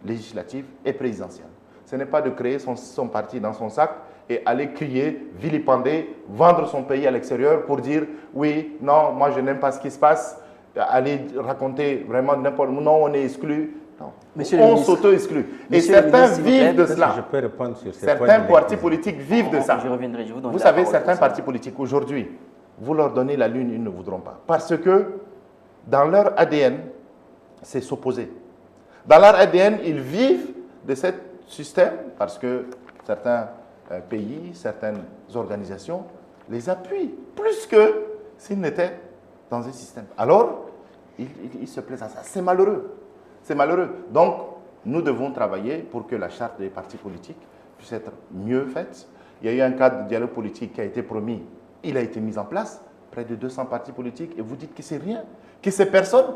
législatives et présidentielles. Ce n'est pas de créer son parti dans son sac et aller crier, vilipender, vendre son pays à l'extérieur pour dire « oui, non, moi je n'aime pas ce qui se passe, aller raconter vraiment n'importe quoi. Non, on est exclu. Non. Monsieur le On ministre. s'auto-exclut. Et Monsieur le certains ministre, s'il vous plaît, vivent de Peut-être cela. que je peux répondre sur ces points Certains de partis lecture. politiques vivent de ça. Je reviendrai, je vous donne Vous la savez, parole certains pour ça. partis politiques, aujourd'hui, vous leur donnez la lune, ils ne voudront pas. Parce que dans leur ADN, c'est s'opposer. Dans leur ADN, ils vivent de ce système parce que certains pays, certaines organisations les appuient plus que s'ils n'étaient dans un système. Alors, ils se plaisent à ça. C'est malheureux. C'est malheureux. Donc, nous devons travailler pour que la charte des partis politiques puisse être mieux faite. Il y a eu un cadre de dialogue politique qui a été promis. Il a été mis en place. Près de 200 partis politiques. Et vous dites que c'est rien, que c'est personne.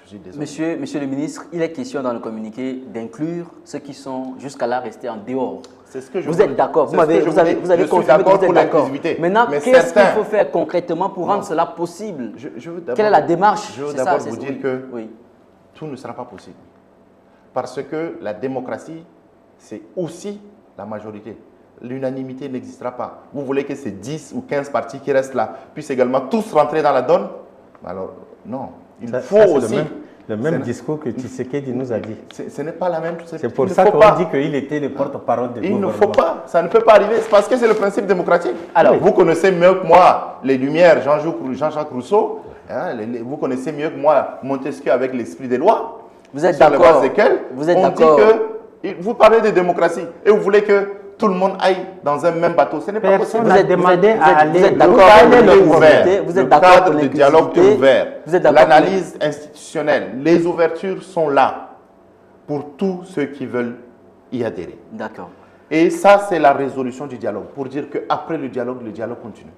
Je suis désolé. Monsieur le ministre, il est question dans le communiqué d'inclure ceux qui sont jusqu'à là restés en dehors. C'est ce que je Vous êtes d'accord, vous avez confirmé que suis vous d'accord êtes pour d'accord. l'inclusivité. Maintenant, Mais qu'est-ce qu'il certains- faut faire concrètement pour rendre cela possible? Je veux d'abord- Quelle est la démarche? Je veux C'est ça, d'abord c'est- vous dire oui, que oui. tout ne sera pas possible. Parce que la démocratie, c'est aussi la majorité. L'unanimité n'existera pas. Vous voulez que ces 10 ou 15 partis qui restent là puissent également tous rentrer dans la donne? Alors, non. Il faut Ça, c'est aussi... le même c'est- discours que Tshisekedi nous a dit. Ce n'est pas la même... C'est pour il ne ça faut qu'on pas. dit qu'il était le porte-parole du Il gouvernement. ne faut pas, ça ne peut pas arriver, c'est parce que c'est le principe démocratique. Alors, vous connaissez mieux que moi les Lumières, Jean-Jacques Rousseau, hein, vous connaissez mieux que moi Montesquieu avec l'esprit des lois. Vous êtes sur la d'accord. base desquelles Vous êtes on d'accord. dit que vous parlez de démocratie et vous voulez que tout le monde aille dans un même bateau. Ce n'est pas Personne possible. n'a demandé à aller. Vous êtes Le d'accord cadre pour est l'inclusivité, ouvert. vous êtes Le d'accord cadre pour de dialogue est l'inclusivité, ouvert. vous êtes d'accord pour L'analyse institutionnelle, les ouvertures sont là pour tous ceux qui veulent y adhérer. D'accord. Et ça, c'est la résolution du dialogue, pour dire qu'après le dialogue continue.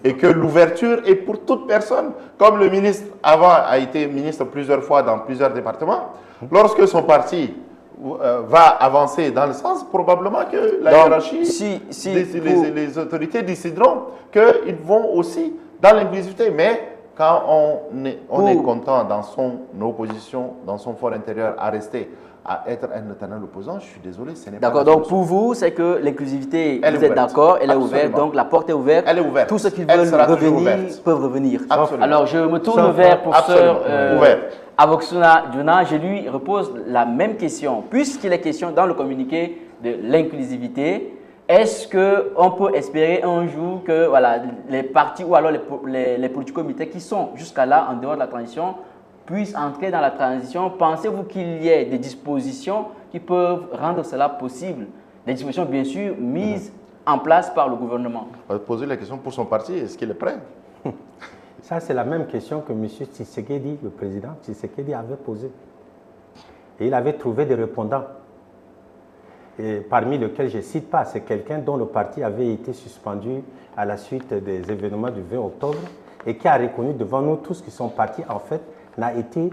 Et que l'ouverture est pour toute personne. Comme le ministre, avant, a été ministre plusieurs fois dans plusieurs départements, lorsque son parti va avancer dans le sens, probablement que la Donc, hiérarchie, pour- les autorités décideront qu'ils vont aussi dans l'inclusivité. Mais quand on est content dans son opposition, dans son fort intérieur, à rester, à être un éternel opposant, je suis désolé, ce n'est pas D'accord, la donc solution. pour vous, c'est que l'inclusivité, Elle est vous êtes ouverte. d'accord, elle est ouverte, Absolument. donc la porte est ouverte. Elle est ouverte. Tous ceux qui Elle veulent sera toujours revenir ouverte. peuvent revenir. Absolument. Alors je me tourne Sauf- vers professeur absolument. Ouvert. Avoxuna Djuna, je lui repose la même question. Puisqu'il est question dans le communiqué de l'inclusivité, est-ce qu'on peut espérer un jour que voilà, les partis ou alors les politico-militaires qui sont jusqu'à là en dehors de la transition puissent entrer dans la transition? Pensez-vous qu'il y ait des dispositions qui peuvent rendre cela possible? Des dispositions bien sûr mises en place par le gouvernement. On va poser la question pour son parti, est-ce qu'il est prêt? Ça, c'est la même question que M. Tshisekedi, le président Tshisekedi, avait posée. Et il avait trouvé des répondants. Et parmi lesquels je ne cite pas, c'est quelqu'un dont le parti avait été suspendu à la suite des événements du 20 octobre et qui a reconnu devant nous tous qui sont partis, en fait, n'a été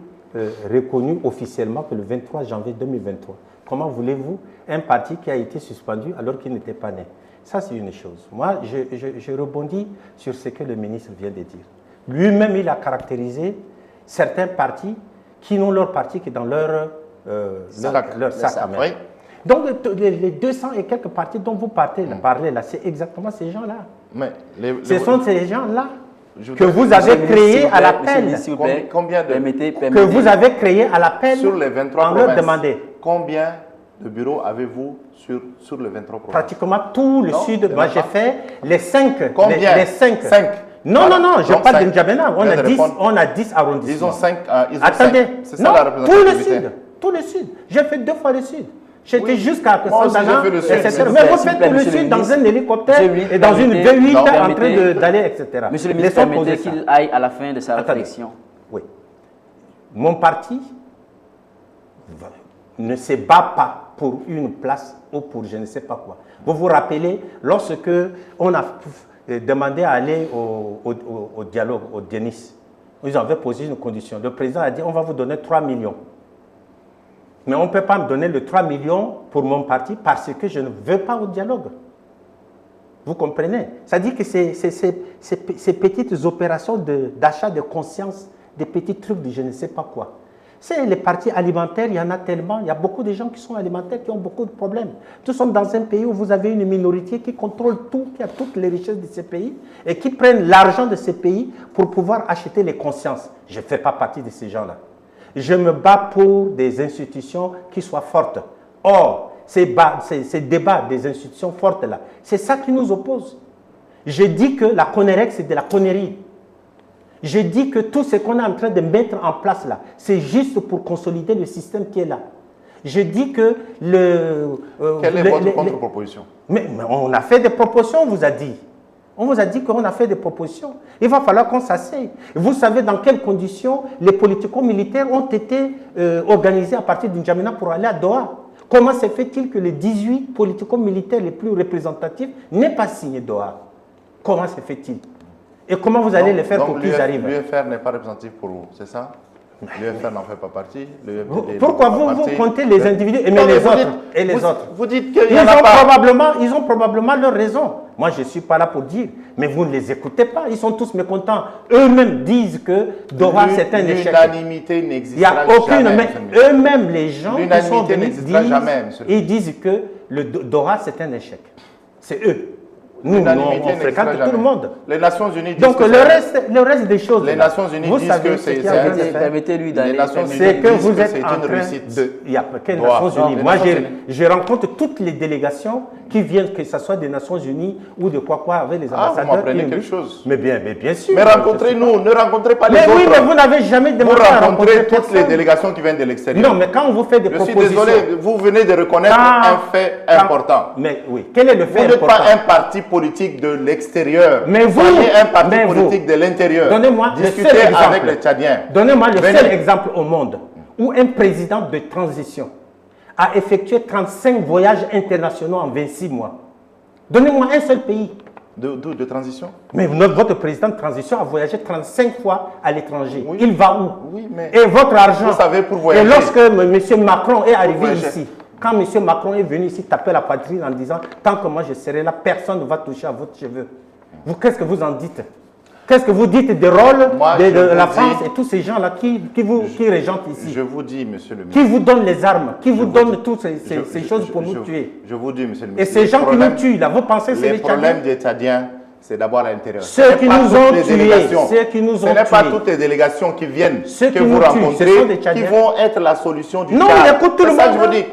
reconnu officiellement que le 23 janvier 2023. Comment voulez-vous un parti qui a été suspendu alors qu'il n'était pas né? Ça, c'est une chose. Moi, je rebondis sur ce que le ministre vient de dire. Lui-même, il a caractérisé certains partis qui n'ont leur parti que dans leur sac à main. Oui. Donc, les 200 et quelques partis dont vous parlez là, c'est exactement ces gens-là. Mais Ce sont ces gens-là Je que voudrais- vous avez Monsieur le ministre, créés s'il vous à plaît, l'appel. monsieur le ministre, s'il vous plaît, Combien de- Que vous avez créés à l'appel sur les 23 en leur provinces, demandant. combien de bureaux avez-vous sur les 23 provinces? Pratiquement tout le Non, sud. il y en Moi, a j'ai pas. fait les 5. Combien? Les 5. Cinq. Non, Voilà. non, non, je Donc, parle de cinq. N'Djamena. Je viens de répondre. On a 10 arrondissements. Ils ont 5. Attendez, C'est ça non, la tout le représentativité. sud. Tout le sud. J'ai fait 2 fois le sud. J'étais Oui. jusqu'à Moi aussi, Sandana, j'ai fait le sud. etc. S'il vous Mais plaît, vous s'il vous faites plaît, tout le monsieur le sud dans ministre. un hélicoptère Monsieur le ministre, et dans une permettez- V8 Non, en train permettez- d'aller, etc. Monsieur le ministre, Laissons permettez poser ça. qu'il aille à la fin de sa Attendez. réflexion. Oui. Mon parti ne se bat pas pour une place ou pour je ne sais pas quoi. Vous vous rappelez, lorsque on a demandé à aller au dialogue, au Denis, ils avaient posé une condition. Le président a dit, on va vous donner 3 millions. Mais on ne peut pas me donner les 3 millions pour mon parti parce que je ne veux pas au dialogue. Vous comprenez? C'est-à-dire que ces petites opérations d'achat de conscience, des petits trucs de je ne sais pas quoi. C'est les partis alimentaires, il y en a tellement. Il y a beaucoup de gens qui sont alimentaires, qui ont beaucoup de problèmes. Nous sommes dans un pays où vous avez une minorité qui contrôle tout, qui a toutes les richesses de ces pays et qui prennent l'argent de ces pays pour pouvoir acheter les consciences. Je ne fais pas partie de ces gens-là. Je me bats pour des institutions qui soient fortes. Or, ces débats des institutions fortes-là, c'est ça qui nous oppose. Je dis que la CONEREC, c'est de la connerie. Je dis que tout ce qu'on est en train de mettre en place là, c'est juste pour consolider le système qui est là. Je dis que quelle est votre contre-proposition? Mais on a fait des propositions, on vous a dit. On vous a dit qu'on a fait des propositions. Il va falloir qu'on s'asseye. Vous savez dans quelles conditions les politico-militaires ont été organisés à partir de N'Djamena pour aller à Doha. Comment se fait-il que les 18 politico-militaires les plus représentatifs n'aient pas signé Doha? Comment se fait-il? Et comment vous allez les faire pour qu'ils arrivent? L'UFR n'est pas représentatif pour vous, c'est ça? L'UFR n'en fait pas partie. Pourquoi vous comptez les individus et les autres? Vous dites qu'il y en a pas. Ils ont probablement leur raison. Moi, je ne suis pas là pour dire, mais vous ne les écoutez pas. Ils sont tous mécontents. Eux-mêmes disent que Doha, c'est un échec. L'unanimité n'existera jamais. Il n'y a aucune. Mais eux-mêmes, les gens qui sont venus ils disent que le Doha, c'est un échec. C'est eux. Nous, on fréquente tout le monde. Les Nations Unies disent donc, le reste des choses. Les Nations Unies disent que c'est permettez-lui d'aller. C'est que vous êtes en train de. Il n'y a pas que les Nations Unies. Moi, je rencontre toutes les délégations qui viennent, que ce soit des Nations Unies ou de quoi avec les ambassadeurs. Vous m'apprenez quelque chose. Mais bien sûr. Mais rencontrez-nous, ne rencontrez pas les autres. Mais oui, mais vous n'avez jamais demandé à rencontrer toutes les délégations qui viennent de l'extérieur. Non, mais quand on vous fait des propositions. Je suis désolé, vous venez de reconnaître un fait important. Mais oui, quel est le fait important? Vous n'êtes pas un parti politique de l'extérieur. Mais vous, soyez un parti politique de l'intérieur. Donnez-moi discutez avec les Tchadiens. Donnez-moi le seul exemple au monde où un président de transition a effectué 35 voyages internationaux en 26 mois. Donnez-moi un seul pays. De transition? Mais votre président de transition a voyagé 35 fois à l'étranger. Oui. Il va où? Oui, mais et votre argent? Vous savez, pour voyager. Et lorsque M. Macron est arrivé ici, quand M. Macron est venu ici taper la poitrine en disant « Tant que moi je serai là, personne ne va toucher à votre cheveu ». Vous, qu'est-ce que vous en dites? Qu'est-ce que vous dites des rôles de la France et tous ces gens-là qui régentent ici? Je vous dis, monsieur le ministre. Qui vous donne les armes? Qui vous donne toutes ces choses pour nous tuer? Je vous dis, monsieur le ministre. Et ces gens qui nous tuent, là, vous pensez que c'est les Tchadiens? Le problème des Tchadiens, c'est d'abord à l'intérieur. Ceux qui nous ont tués. Ce n'est pas toutes les délégations qui viennent, que vous rencontrez, qui vont être la solution du Tchad. Non, on écoute tout le monde. C'est ça que je vous dis.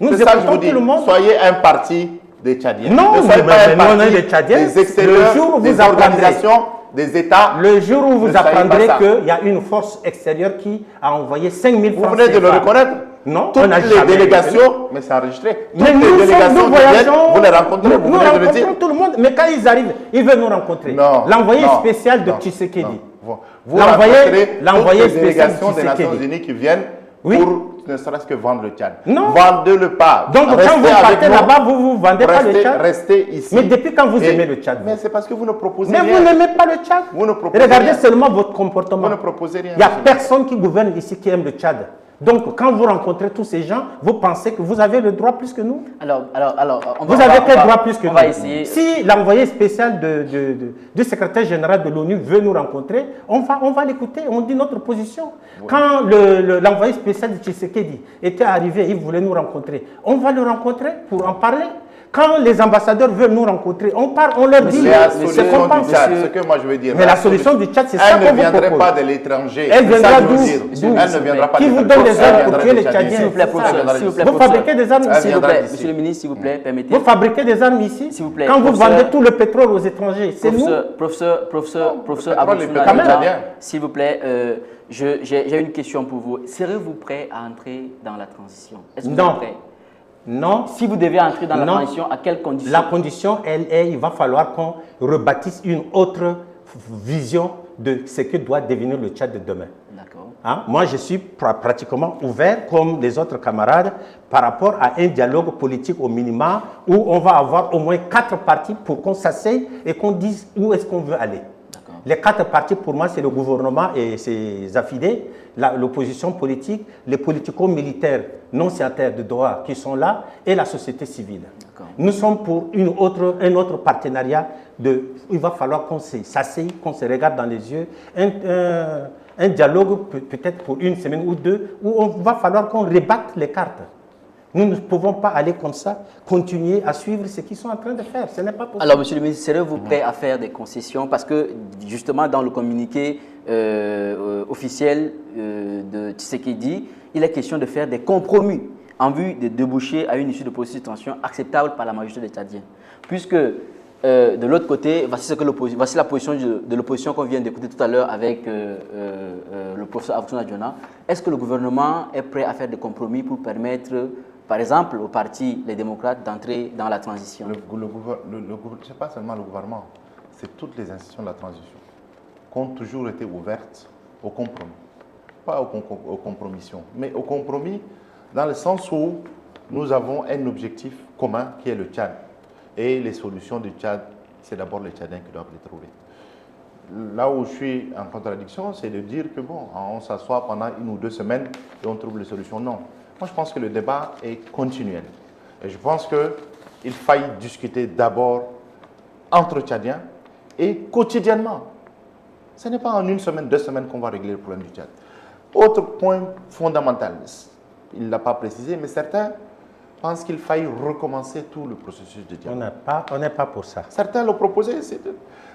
Nous écoutons tout le monde. Soyez un parti des Tchadiens. Non, ne soyez pas un parti des Tchadiens. Des extérieurs, des organisations, des États. Le jour où vous apprendrez qu'il y a une force extérieure qui a envoyé 5000 francs. Vous venez de le reconnaître? Non, toutes les délégations, mais c'est enregistré. Toutes mais les délégations nous voyageons, vous les rencontrez, nous rencontrons tout le monde, mais quand ils arrivent, ils veulent nous rencontrer. L'envoyé spécial de Tshisekedi. Vous rencontrez toutes les délégations des Nations Unies qui viennent pour ne serait-ce que vendre le Tchad. Non. Vendez-le pas. Donc quand vous partez là-bas, vous ne vendez pas le Tchad. Restez ici. Mais depuis quand vous aimez le Tchad? Mais c'est parce que vous ne proposez rien. Mais vous n'aimez pas le Tchad. Vous ne proposez Regardez rien. Seulement votre comportement. Vous ne proposez rien. Il n'y a personne qui gouverne ici qui aime le Tchad. Donc, quand vous rencontrez tous ces gens, vous pensez que vous avez le droit plus que nous? Alors, vous avez quel droit plus que nous? On va essayer. Si l'envoyé spécial du secrétaire général de l'ONU veut nous rencontrer, on va l'écouter, on dit notre position. Oui. Quand l'envoyé spécial de Tshisekedi était arrivé, il voulait nous rencontrer, on va le rencontrer pour en parler. Quand les ambassadeurs veulent nous rencontrer, on parle, on leur dit ce qu'on pense. Ce que moi je veux dire. Mais la solution du Tchad, c'est ça qu'on vous propose. Elle ne viendrait pas de l'étranger. Elle viendra d'où? Elle ne viendra pas de l'étranger. Qui vous donne des armes pour tuer les Tchadiens? S'il vous plaît, professeur. Vous fabriquez des armes ici? S'il vous plaît, monsieur le ministre, s'il vous plaît, permettez. Vous fabriquez des armes ici? S'il vous plaît. Quand vous vendez tout le pétrole aux étrangers, c'est nous? Professeur s'il vous plaît, j'ai une question pour vous. Serez-vous prêt à entrer dans la transition? Est-ce que vous êtes prêt? Non. Si vous devez entrer dans la transition, à quelles conditions? La condition, il va falloir qu'on rebâtisse une autre vision de ce que doit devenir le Tchad de demain. D'accord. Hein? Moi, je suis pratiquement ouvert, comme les autres camarades, par rapport à un dialogue politique au minimum, où on va avoir au moins 4 partis pour qu'on s'asseye et qu'on dise où est-ce qu'on veut aller. Les 4 partis, pour moi, c'est le gouvernement et ses affidés, l'opposition politique, les politico-militaires non signataires de Doha qui sont là et la société civile. Nous sommes pour un autre partenariat. Il va falloir qu'on s'asseye, qu'on se regarde dans les yeux. Un dialogue peut-être pour une semaine ou 2 où il va falloir qu'on rebatte les cartes. Nous ne pouvons pas aller comme ça, continuer à suivre ce qu'ils sont en train de faire. Ce n'est pas possible. Alors, monsieur le ministre, serez-vous prêt à faire des concessions? Parce que, justement, dans le communiqué officiel de Tshisekedi, il est question de faire des compromis en vue de déboucher à une issue de processus de transition acceptable par la majorité des Tchadiens. Puisque, de l'autre côté, voici la position de l'opposition qu'on vient d'écouter tout à l'heure avec le professeur Avoussou Diona. Est-ce que le gouvernement est prêt à faire des compromis pour permettre, par exemple, au parti Les Démocrates d'entrer dans la transition? Ce n'est pas seulement le gouvernement, c'est toutes les institutions de la transition qui ont toujours été ouvertes au compromis. Pas aux compromissions, mais au compromis dans le sens où nous avons un objectif commun qui est le Tchad. Et les solutions du Tchad, c'est d'abord les Tchadiens qui doivent les trouver. Là où je suis en contradiction, c'est de dire que bon, on s'assoit pendant 1 ou 2 semaines et on trouve les solutions. Non. Moi, je pense que le débat est continuel. Et je pense qu'il faille discuter d'abord entre Tchadiens et quotidiennement. Ce n'est pas en 1 semaine, 2 semaines qu'on va régler le problème du Tchad. Autre point fondamental, il ne l'a pas précisé, mais certains pensent qu'il faille recommencer tout le processus de dialogue. On n'est pas pour ça. Certains l'ont proposé.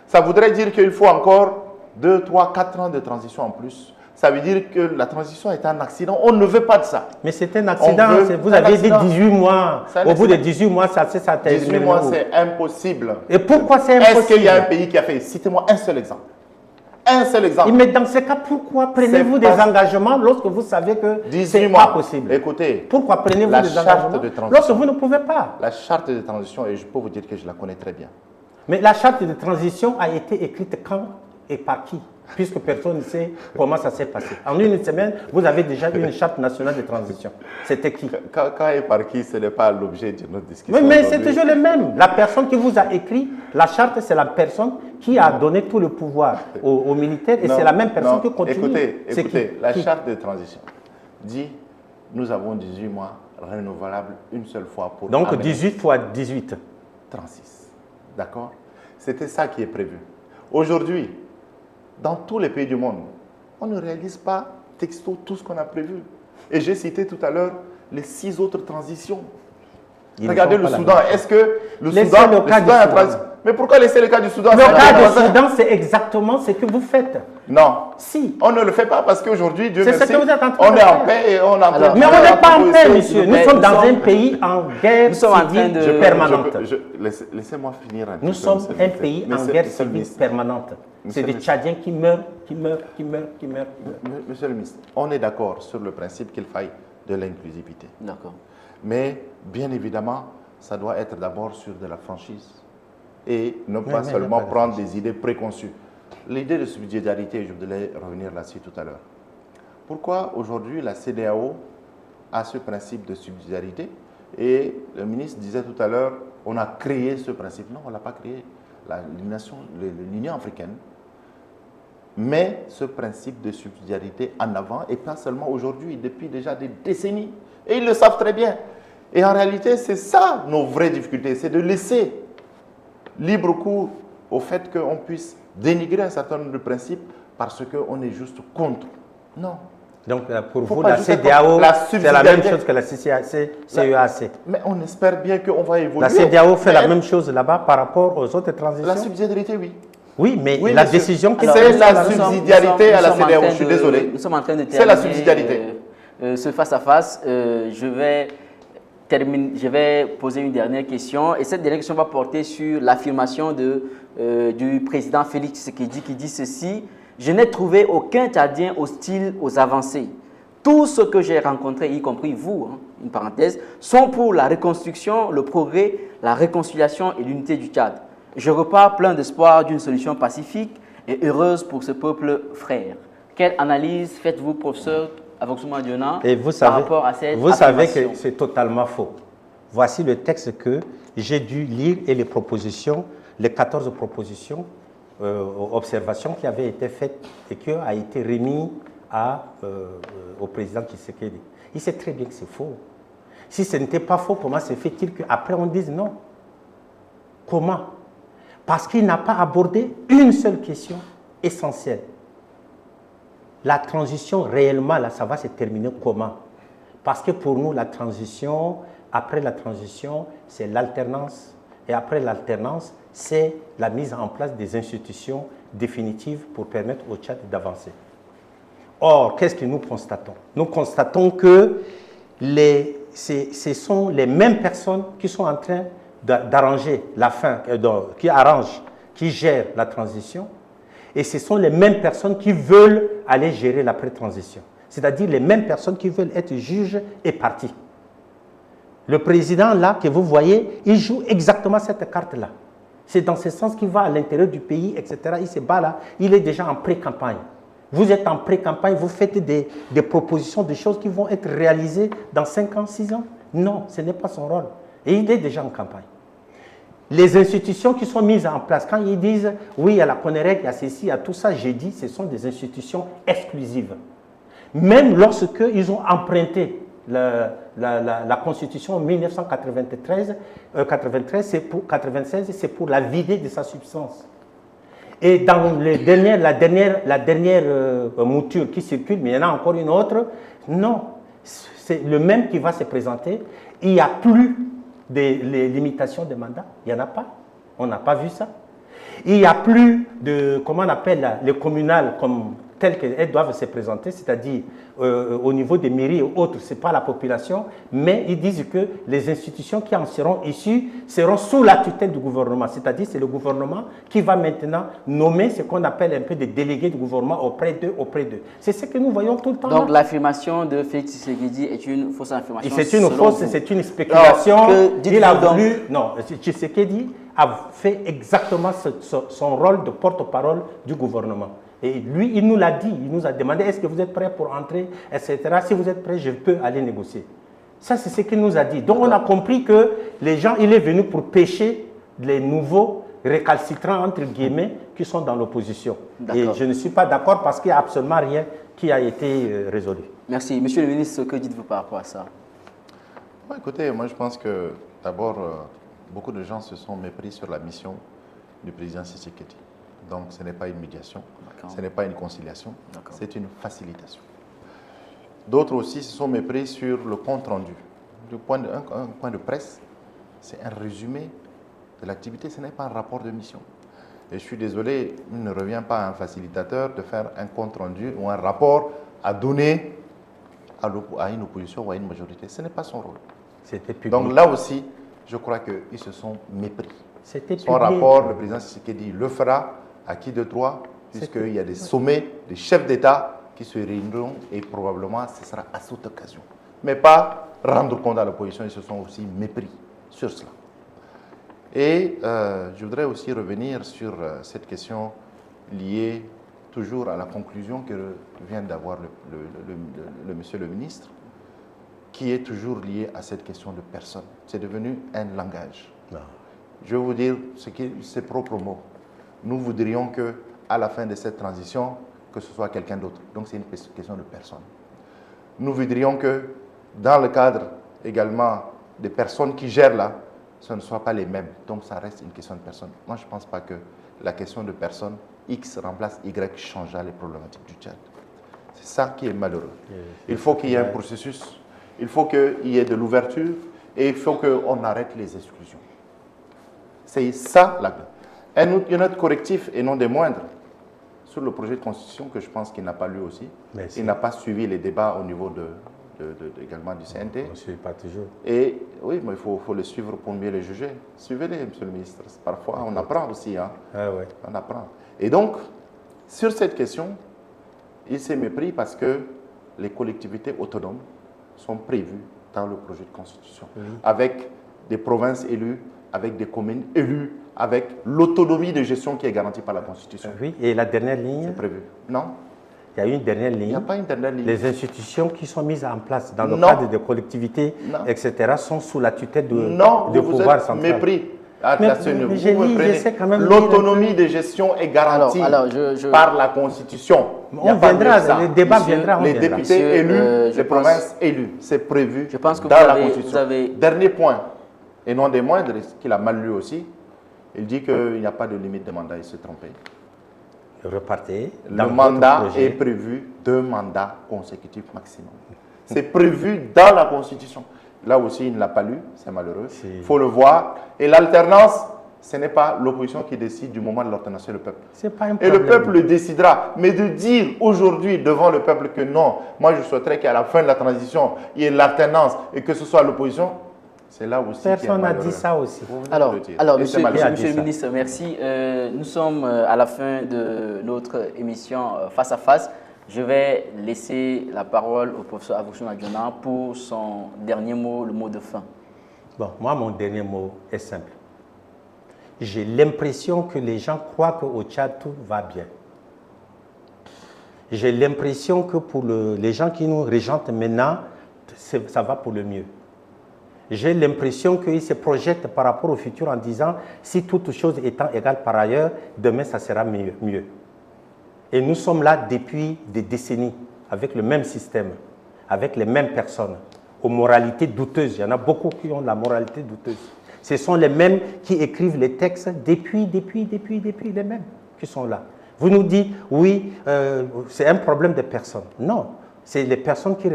Ça voudrait dire qu'il faut encore 2, 3, 4 ans de transition en plus. Ça veut dire que la transition est un accident. On ne veut pas de ça. Mais c'est un accident. Vous avez dit 18 mois. Au bout de 18 mois, ça termine. 18 mois, c'est impossible. Et pourquoi c'est impossible? Est-ce qu'il y a un pays qui a fait? Citez-moi un seul exemple. Un seul exemple. Mais dans ce cas, pourquoi prenez-vous des engagements lorsque vous savez que ce n'est pas possible? Écoutez, pourquoi prenez-vous des engagements lorsque vous ne pouvez pas? La charte de transition, et je peux vous dire que je la connais très bien. Mais la charte de transition a été écrite quand et par qui? Puisque personne ne sait comment ça s'est passé. En 1 semaine, vous avez déjà une charte nationale de transition. C'était qui? Quand et par qui, ce n'est pas l'objet de notre discussion. Mais c'est toujours le même. La personne qui vous a écrit la charte, c'est la personne qui a donné tout le pouvoir aux militaires et c'est la même personne qui continue. Écoutez, la charte de transition dit nous avons 18 mois renouvelables une seule fois pour. Donc 18 fois 18. 36. D'accord? C'était ça qui est prévu. Aujourd'hui, dans tous les pays du monde, on ne réalise pas texto tout ce qu'on a prévu. Et j'ai cité tout à l'heure les 6 autres transitions. Regardez le Soudan. Est-ce que le Soudan a transition? Mais pourquoi laisser le cas du Soudan? Le cas du Soudan, c'est exactement ce que vous faites. Non. Si. On ne le fait pas parce qu'aujourd'hui, Dieu merci, ce que vous êtes en train on de est faire. en paix et on est en train Mais on n'est pas en paix, monsieur. Nous sommes dans un pays en guerre civile permanente. Laissez-moi finir un peu. Nous sommes un pays en guerre civile permanente. C'est des Tchadiens qui meurent. Monsieur le ministre, on est d'accord sur le principe qu'il faille de l'inclusivité. D'accord. Mais bien évidemment, ça doit être d'abord sur de la franchise et ne pas seulement prendre des idées préconçues. L'idée de subsidiarité, je voulais revenir là-dessus tout à l'heure. Pourquoi aujourd'hui la CEDEAO a ce principe de subsidiarité? Et le ministre disait tout à l'heure, on a créé ce principe. Non, on ne l'a pas créé. L'Union africaine met ce principe de subsidiarité en avant, et pas seulement aujourd'hui, depuis déjà des décennies. Et ils le savent très bien. Et en réalité, c'est ça nos vraies difficultés, c'est de laisser libre cours au fait qu'on puisse dénigrer un certain nombre de principes parce qu'on est juste contre. Non. Donc pour vous, la CEDEAO, c'est la même chose que la CEAC. Mais on espère bien qu'on va évoluer. La CEDEAO fait la même chose là-bas par rapport aux autres transitions? La subsidiarité, oui. Oui, mais la décision qui c'est la subsidiarité à la CEDEAO, je suis désolé. Nous sommes en train de terminer. C'est la subsidiarité. Ce face-à-face, je vais poser une dernière question. Et cette dernière question va porter sur l'affirmation du président Félix Tshisekedi qui dit ceci: je n'ai trouvé aucun Tchadien hostile aux avancées. Tous ceux que j'ai rencontrés, y compris vous, une parenthèse, sont pour la reconstruction, le progrès, la réconciliation et l'unité du Tchad. Je repars plein d'espoir d'une solution pacifique et heureuse pour ce peuple frère. Quelle analyse faites-vous, professeur Avoussou Diona, par rapport à cette affirmation? Vous savez que c'est totalement faux. Voici le texte que j'ai dû lire et les propositions, les 14 propositions observations qui avaient été faites et qui a été remis au président Tshisekedi. Il sait très bien que c'est faux. Si ce n'était pas faux, comment se fait-il qu'après on dise non? Comment? Parce qu'il n'a pas abordé une seule question essentielle. La transition, réellement, là, ça va se terminer comment? Parce que pour nous, la transition, après la transition, c'est l'alternance. Et après l'alternance, c'est la mise en place des institutions définitives pour permettre au Tchad d'avancer. Or, qu'est-ce que nous constatons? Nous constatons que ce sont les mêmes personnes qui sont en train d'arranger la fin, qui gèrent la transition, et ce sont les mêmes personnes qui veulent aller gérer l'après-transition. C'est-à-dire les mêmes personnes qui veulent être juges et parties. Le président, là, que vous voyez, il joue exactement cette carte-là. C'est dans ce sens qu'il va à l'intérieur du pays, etc. Il se bat là, il est déjà en pré-campagne. Vous êtes en pré-campagne, vous faites des propositions, des choses qui vont être réalisées dans 5 ans, 6 ans. Non, ce n'est pas son rôle. Et il est déjà en campagne. Les institutions qui sont mises en place, quand ils disent, oui, il y a la CONEREC, il y a ceci, il y a tout ça, j'ai dit, ce sont des institutions exclusives. Même lorsqu'ils ont emprunté la Constitution en 1993, 96, c'est pour la vider de sa substance. Et dans la dernière mouture qui circule, mais il y en a encore une autre, non, c'est le même qui va se présenter. Il n'y a plus les limitations de mandat, il n'y en a pas, on n'a pas vu ça. Il n'y a plus de, comment on appelle, les communales comme telles qu'elles doivent se présenter, c'est-à-dire au niveau des mairies et autres, ce n'est pas la population, mais ils disent que les institutions qui en seront issues seront sous la tutelle du gouvernement, c'est-à-dire c'est le gouvernement qui va maintenant nommer ce qu'on appelle un peu des délégués du gouvernement auprès d'eux. C'est ce que nous voyons tout le temps. Donc l'affirmation de Félix Tshisekedi est une fausse affirmation? C'est une fausse, c'est une spéculation. Il a voulu, non, Tshisekedi a fait exactement son rôle de porte-parole du gouvernement. Et lui, il nous l'a dit, il nous a demandé, est-ce que vous êtes prêts pour entrer, etc. Si vous êtes prêts, je peux aller négocier. Ça, c'est ce qu'il nous a dit. Donc, on a compris que les gens, il est venu pour pêcher les nouveaux récalcitrants, entre guillemets, qui sont dans l'opposition. Et je ne suis pas d'accord parce qu'il n'y a absolument rien qui a été résolu. Merci. Monsieur le ministre, que dites-vous par rapport à ça? Bon, écoutez, moi, je pense que, d'abord, beaucoup de gens se sont mépris sur la mission du président Tshisekedi. Donc, ce n'est pas une médiation, ce n'est pas une conciliation, c'est une facilitation. D'autres aussi se sont mépris sur le compte rendu. Un point de presse, c'est un résumé de l'activité, ce n'est pas un rapport de mission. Et je suis désolé, il ne revient pas à un facilitateur de faire un compte rendu ou un rapport à donner à une opposition ou à une majorité. Ce n'est pas son rôle. Donc là aussi, je crois qu'ils se sont mépris. Son rapport, le président Tshisekedi le fera à qui de droit, puisqu'il y a des sommets des chefs d'État qui se réuniront et probablement ce sera à cette occasion. Mais pas rendre compte à l'opposition, ils se sont aussi mépris sur cela. Et je voudrais aussi revenir sur cette question liée toujours à la conclusion que vient d'avoir le monsieur le ministre, qui est toujours liée à cette question de personne. C'est devenu un langage. Non. Je vais vous dire ses propres mots. Nous voudrions qu'à la fin de cette transition, que ce soit quelqu'un d'autre. Donc c'est une question de personne. Nous voudrions que dans le cadre également des personnes qui gèrent là, ce ne soit pas les mêmes. Donc ça reste une question de personne. Moi je ne pense pas que la question de personne, X remplace Y, changera les problématiques du Tchad. C'est ça qui est malheureux. Il faut qu'il y ait un processus, il faut qu'il y ait de l'ouverture et il faut qu'on arrête les exclusions. C'est ça la clé. Un autre correctif, et non des moindres, sur le projet de constitution que je pense qu'il n'a pas lu aussi. Merci. Il n'a pas suivi les débats au niveau également du CNT. On ne suit pas toujours. Et oui, mais il faut le suivre pour mieux les juger. Suivez-les, monsieur le ministre. Parfois, on apprend aussi. Hein. Ah, ouais. On apprend. Et donc, sur cette question, il s'est mépris parce que les collectivités autonomes sont prévues dans le projet de constitution. Oui. Avec des provinces élues, avec des communes élues, avec l'autonomie de gestion qui est garantie par la Constitution. Oui, et la dernière ligne? C'est prévu. Non. Il y a une dernière ligne. Il n'y a pas une dernière ligne. Les institutions qui sont mises en place dans le cadre des collectivités, etc., sont sous la tutelle de pouvoir central. Mépris. L'autonomie de gestion est garantie par la Constitution. On viendra, le débat viendra. Les députés élus, les provinces élues, c'est prévu dans la Constitution. Dernier point, et non des moindres, qu'il a mal lu aussi, il dit qu'il n'y a pas de limite de mandat, il s'est trompé. Repartez. Le mandat est prévu 2 mandats consécutifs maximum. C'est prévu dans la Constitution. Là aussi, il ne l'a pas lu, c'est malheureux. Il faut le voir. Et l'alternance, ce n'est pas l'opposition qui décide du moment de l'alternance, c'est le peuple. Et le peuple le décidera. Mais de dire aujourd'hui devant le peuple que non, moi je souhaiterais qu'à la fin de la transition, il y ait l'alternance et que ce soit l'opposition, c'est là aussi. Personne n'a dit ça aussi. Alors monsieur le ministre, merci. Nous sommes à la fin de notre émission Face à Face. Je vais laisser la parole au professeur Avouksou Adjona pour son dernier mot, le mot de fin. Bon, moi, mon dernier mot est simple. J'ai l'impression que les gens croient qu'au Tchad, tout va bien. J'ai l'impression que pour les gens qui nous régentent maintenant, ça va pour le mieux. J'ai l'impression qu'ils se projettent par rapport au futur en disant, si toutes choses étant égales par ailleurs, demain, ça sera mieux. Et nous sommes là depuis des décennies, avec le même système, avec les mêmes personnes, aux moralités douteuses. Il y en a beaucoup qui ont la moralité douteuse. Ce sont les mêmes qui écrivent les textes depuis les mêmes qui sont là. Vous nous dites, oui, c'est un problème des personnes. Non, c'est les personnes qui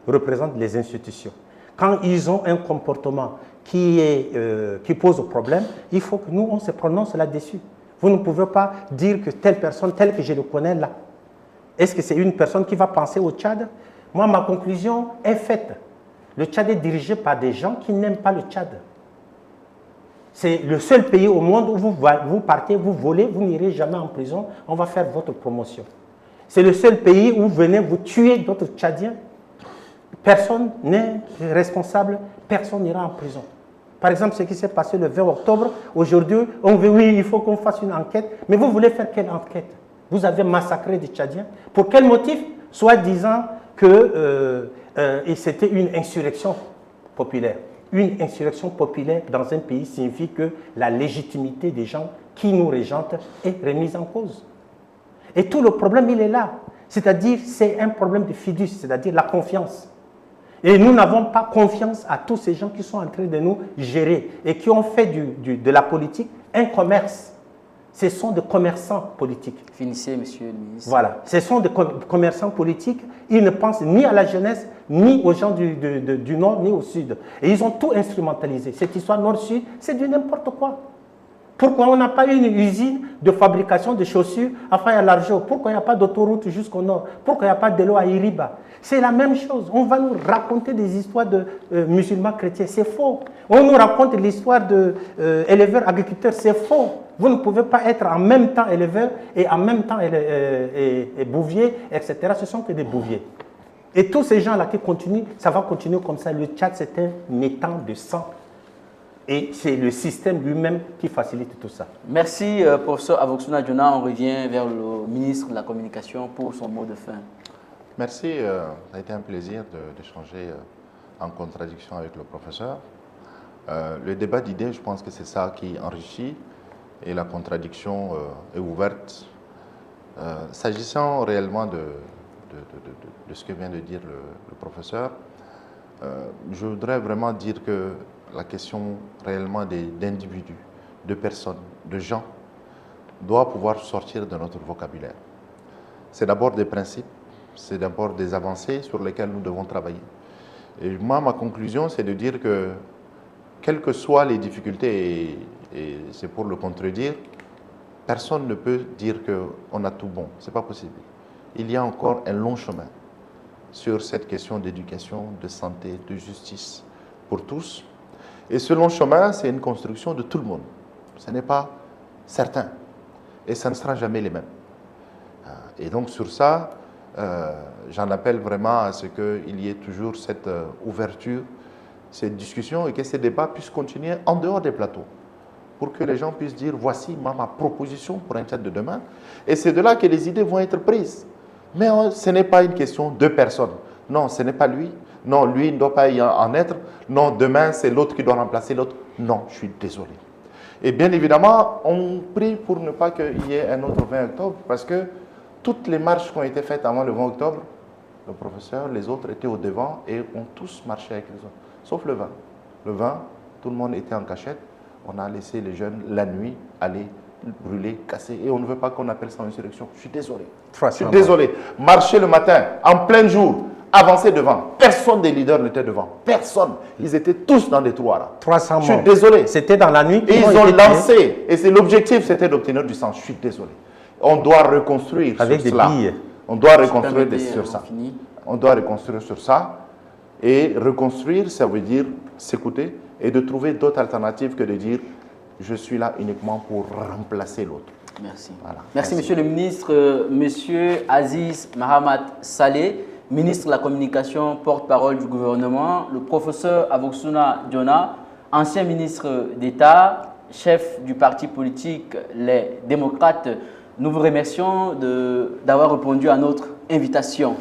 représentent les institutions. Quand ils ont un comportement qui pose problème, il faut que nous, on se prononce là-dessus. Vous ne pouvez pas dire que telle personne, telle que je le connais là, est-ce que c'est une personne qui va penser au Tchad? Moi, ma conclusion est faite. Le Tchad est dirigé par des gens qui n'aiment pas le Tchad. C'est le seul pays au monde où vous partez, vous volez, vous n'irez jamais en prison, on va faire votre promotion. C'est le seul pays où vous venez, vous tuez d'autres Tchadiens. Personne n'est responsable, personne n'ira en prison. Par exemple, ce qui s'est passé le 20 octobre, aujourd'hui, on veut, oui, il faut qu'on fasse une enquête. Mais vous voulez faire quelle enquête? Vous avez massacré des Tchadiens. Pour quel motif? Soit disant que c'était une insurrection populaire. Une insurrection populaire dans un pays signifie que la légitimité des gens qui nous régentent est remise en cause. Et tout le problème, il est là. C'est-à-dire, c'est un problème de fiducie, c'est-à-dire la confiance. Et nous n'avons pas confiance à tous ces gens qui sont en train de nous gérer et qui ont fait de la politique un commerce. Ce sont des commerçants politiques. Finissez, monsieur le ministre. Voilà, ce sont des commerçants politiques. Ils ne pensent ni à la jeunesse, ni aux gens du Nord, ni au Sud. Et ils ont tout instrumentalisé. Cette histoire Nord-Sud, c'est du n'importe quoi. Pourquoi on n'a pas une usine de fabrication de chaussures à Faya-Largeau? Pourquoi il n'y a pas d'autoroute jusqu'au nord? Pourquoi il n'y a pas de l'eau à Iriba? C'est la même chose. On va nous raconter des histoires de musulmans chrétiens. C'est faux. On nous raconte l'histoire d'éleveurs agriculteurs. C'est faux. Vous ne pouvez pas être en même temps éleveur et en même temps bouvier, etc. Ce sont que des bouviers. Et tous ces gens-là qui continuent, ça va continuer comme ça. Le Tchad, c'est un étang de sang. Et c'est le système lui-même qui facilite tout ça. Merci, professeur Avouksou Adjona. On revient vers le ministre de la Communication pour son mot de fin. Merci. Ça a été un plaisir d'échanger en contradiction avec le professeur. Le débat d'idées, je pense que c'est ça qui enrichit et la contradiction est ouverte. S'agissant réellement de ce que vient de dire le professeur, je voudrais vraiment dire que la question réellement d'individus, de personnes, de gens, doit pouvoir sortir de notre vocabulaire. C'est d'abord des principes, c'est d'abord des avancées sur lesquelles nous devons travailler. Et moi, ma conclusion, c'est de dire que, quelles que soient les difficultés, et c'est pour le contredire, personne ne peut dire qu'on a tout bon. Ce n'est pas possible. Il y a encore un long chemin sur cette question d'éducation, de santé, de justice pour tous. Et ce long chemin, c'est une construction de tout le monde. Ce n'est pas certain. Et ça ne sera jamais les mêmes. Et donc sur ça, j'en appelle vraiment à ce qu'il y ait toujours cette ouverture, cette discussion et que ces débats puissent continuer en dehors des plateaux. Pour que les gens puissent dire, voici ma proposition pour un Tchad de demain. Et c'est de là que les idées vont être prises. Mais ce n'est pas une question de personnes. Non, ce n'est pas lui. Non, lui ne doit pas y en être. Non, demain, c'est l'autre qui doit remplacer l'autre. Non, je suis désolé. Et bien évidemment, on prie pour ne pas qu'il y ait un autre 20 octobre parce que toutes les marches qui ont été faites avant le 20 octobre, le professeur, les autres étaient au devant et ont tous marché avec les autres, sauf le 20. Le 20, tout le monde était en cachette. On a laissé les jeunes la nuit aller brûler, casser et on ne veut pas qu'on appelle ça une insurrection. Je suis désolé. Je suis désolé. Marcher le matin, en plein jour, avancer devant. Personne des leaders n'était devant. Personne. Ils étaient tous dans des trous là. 300 morts. Je suis désolé. C'était dans la nuit. Et ils ont lancé. Et c'est l'objectif, c'était d'obtenir du sang. Je suis désolé. On doit reconstruire avec sur des cela. billes. On doit reconstruire sur ça. On doit reconstruire sur ça. Et reconstruire, ça veut dire s'écouter et de trouver d'autres alternatives que de dire je suis là uniquement pour remplacer l'autre. Merci. Voilà. Merci, Monsieur le ministre. Monsieur Aziz Mahamat Saleh, ministre de la Communication, porte-parole du gouvernement. Le professeur Aboussouna Diona, ancien ministre d'État, chef du parti politique Les Démocrates. Nous vous remercions d'avoir répondu à notre invitation.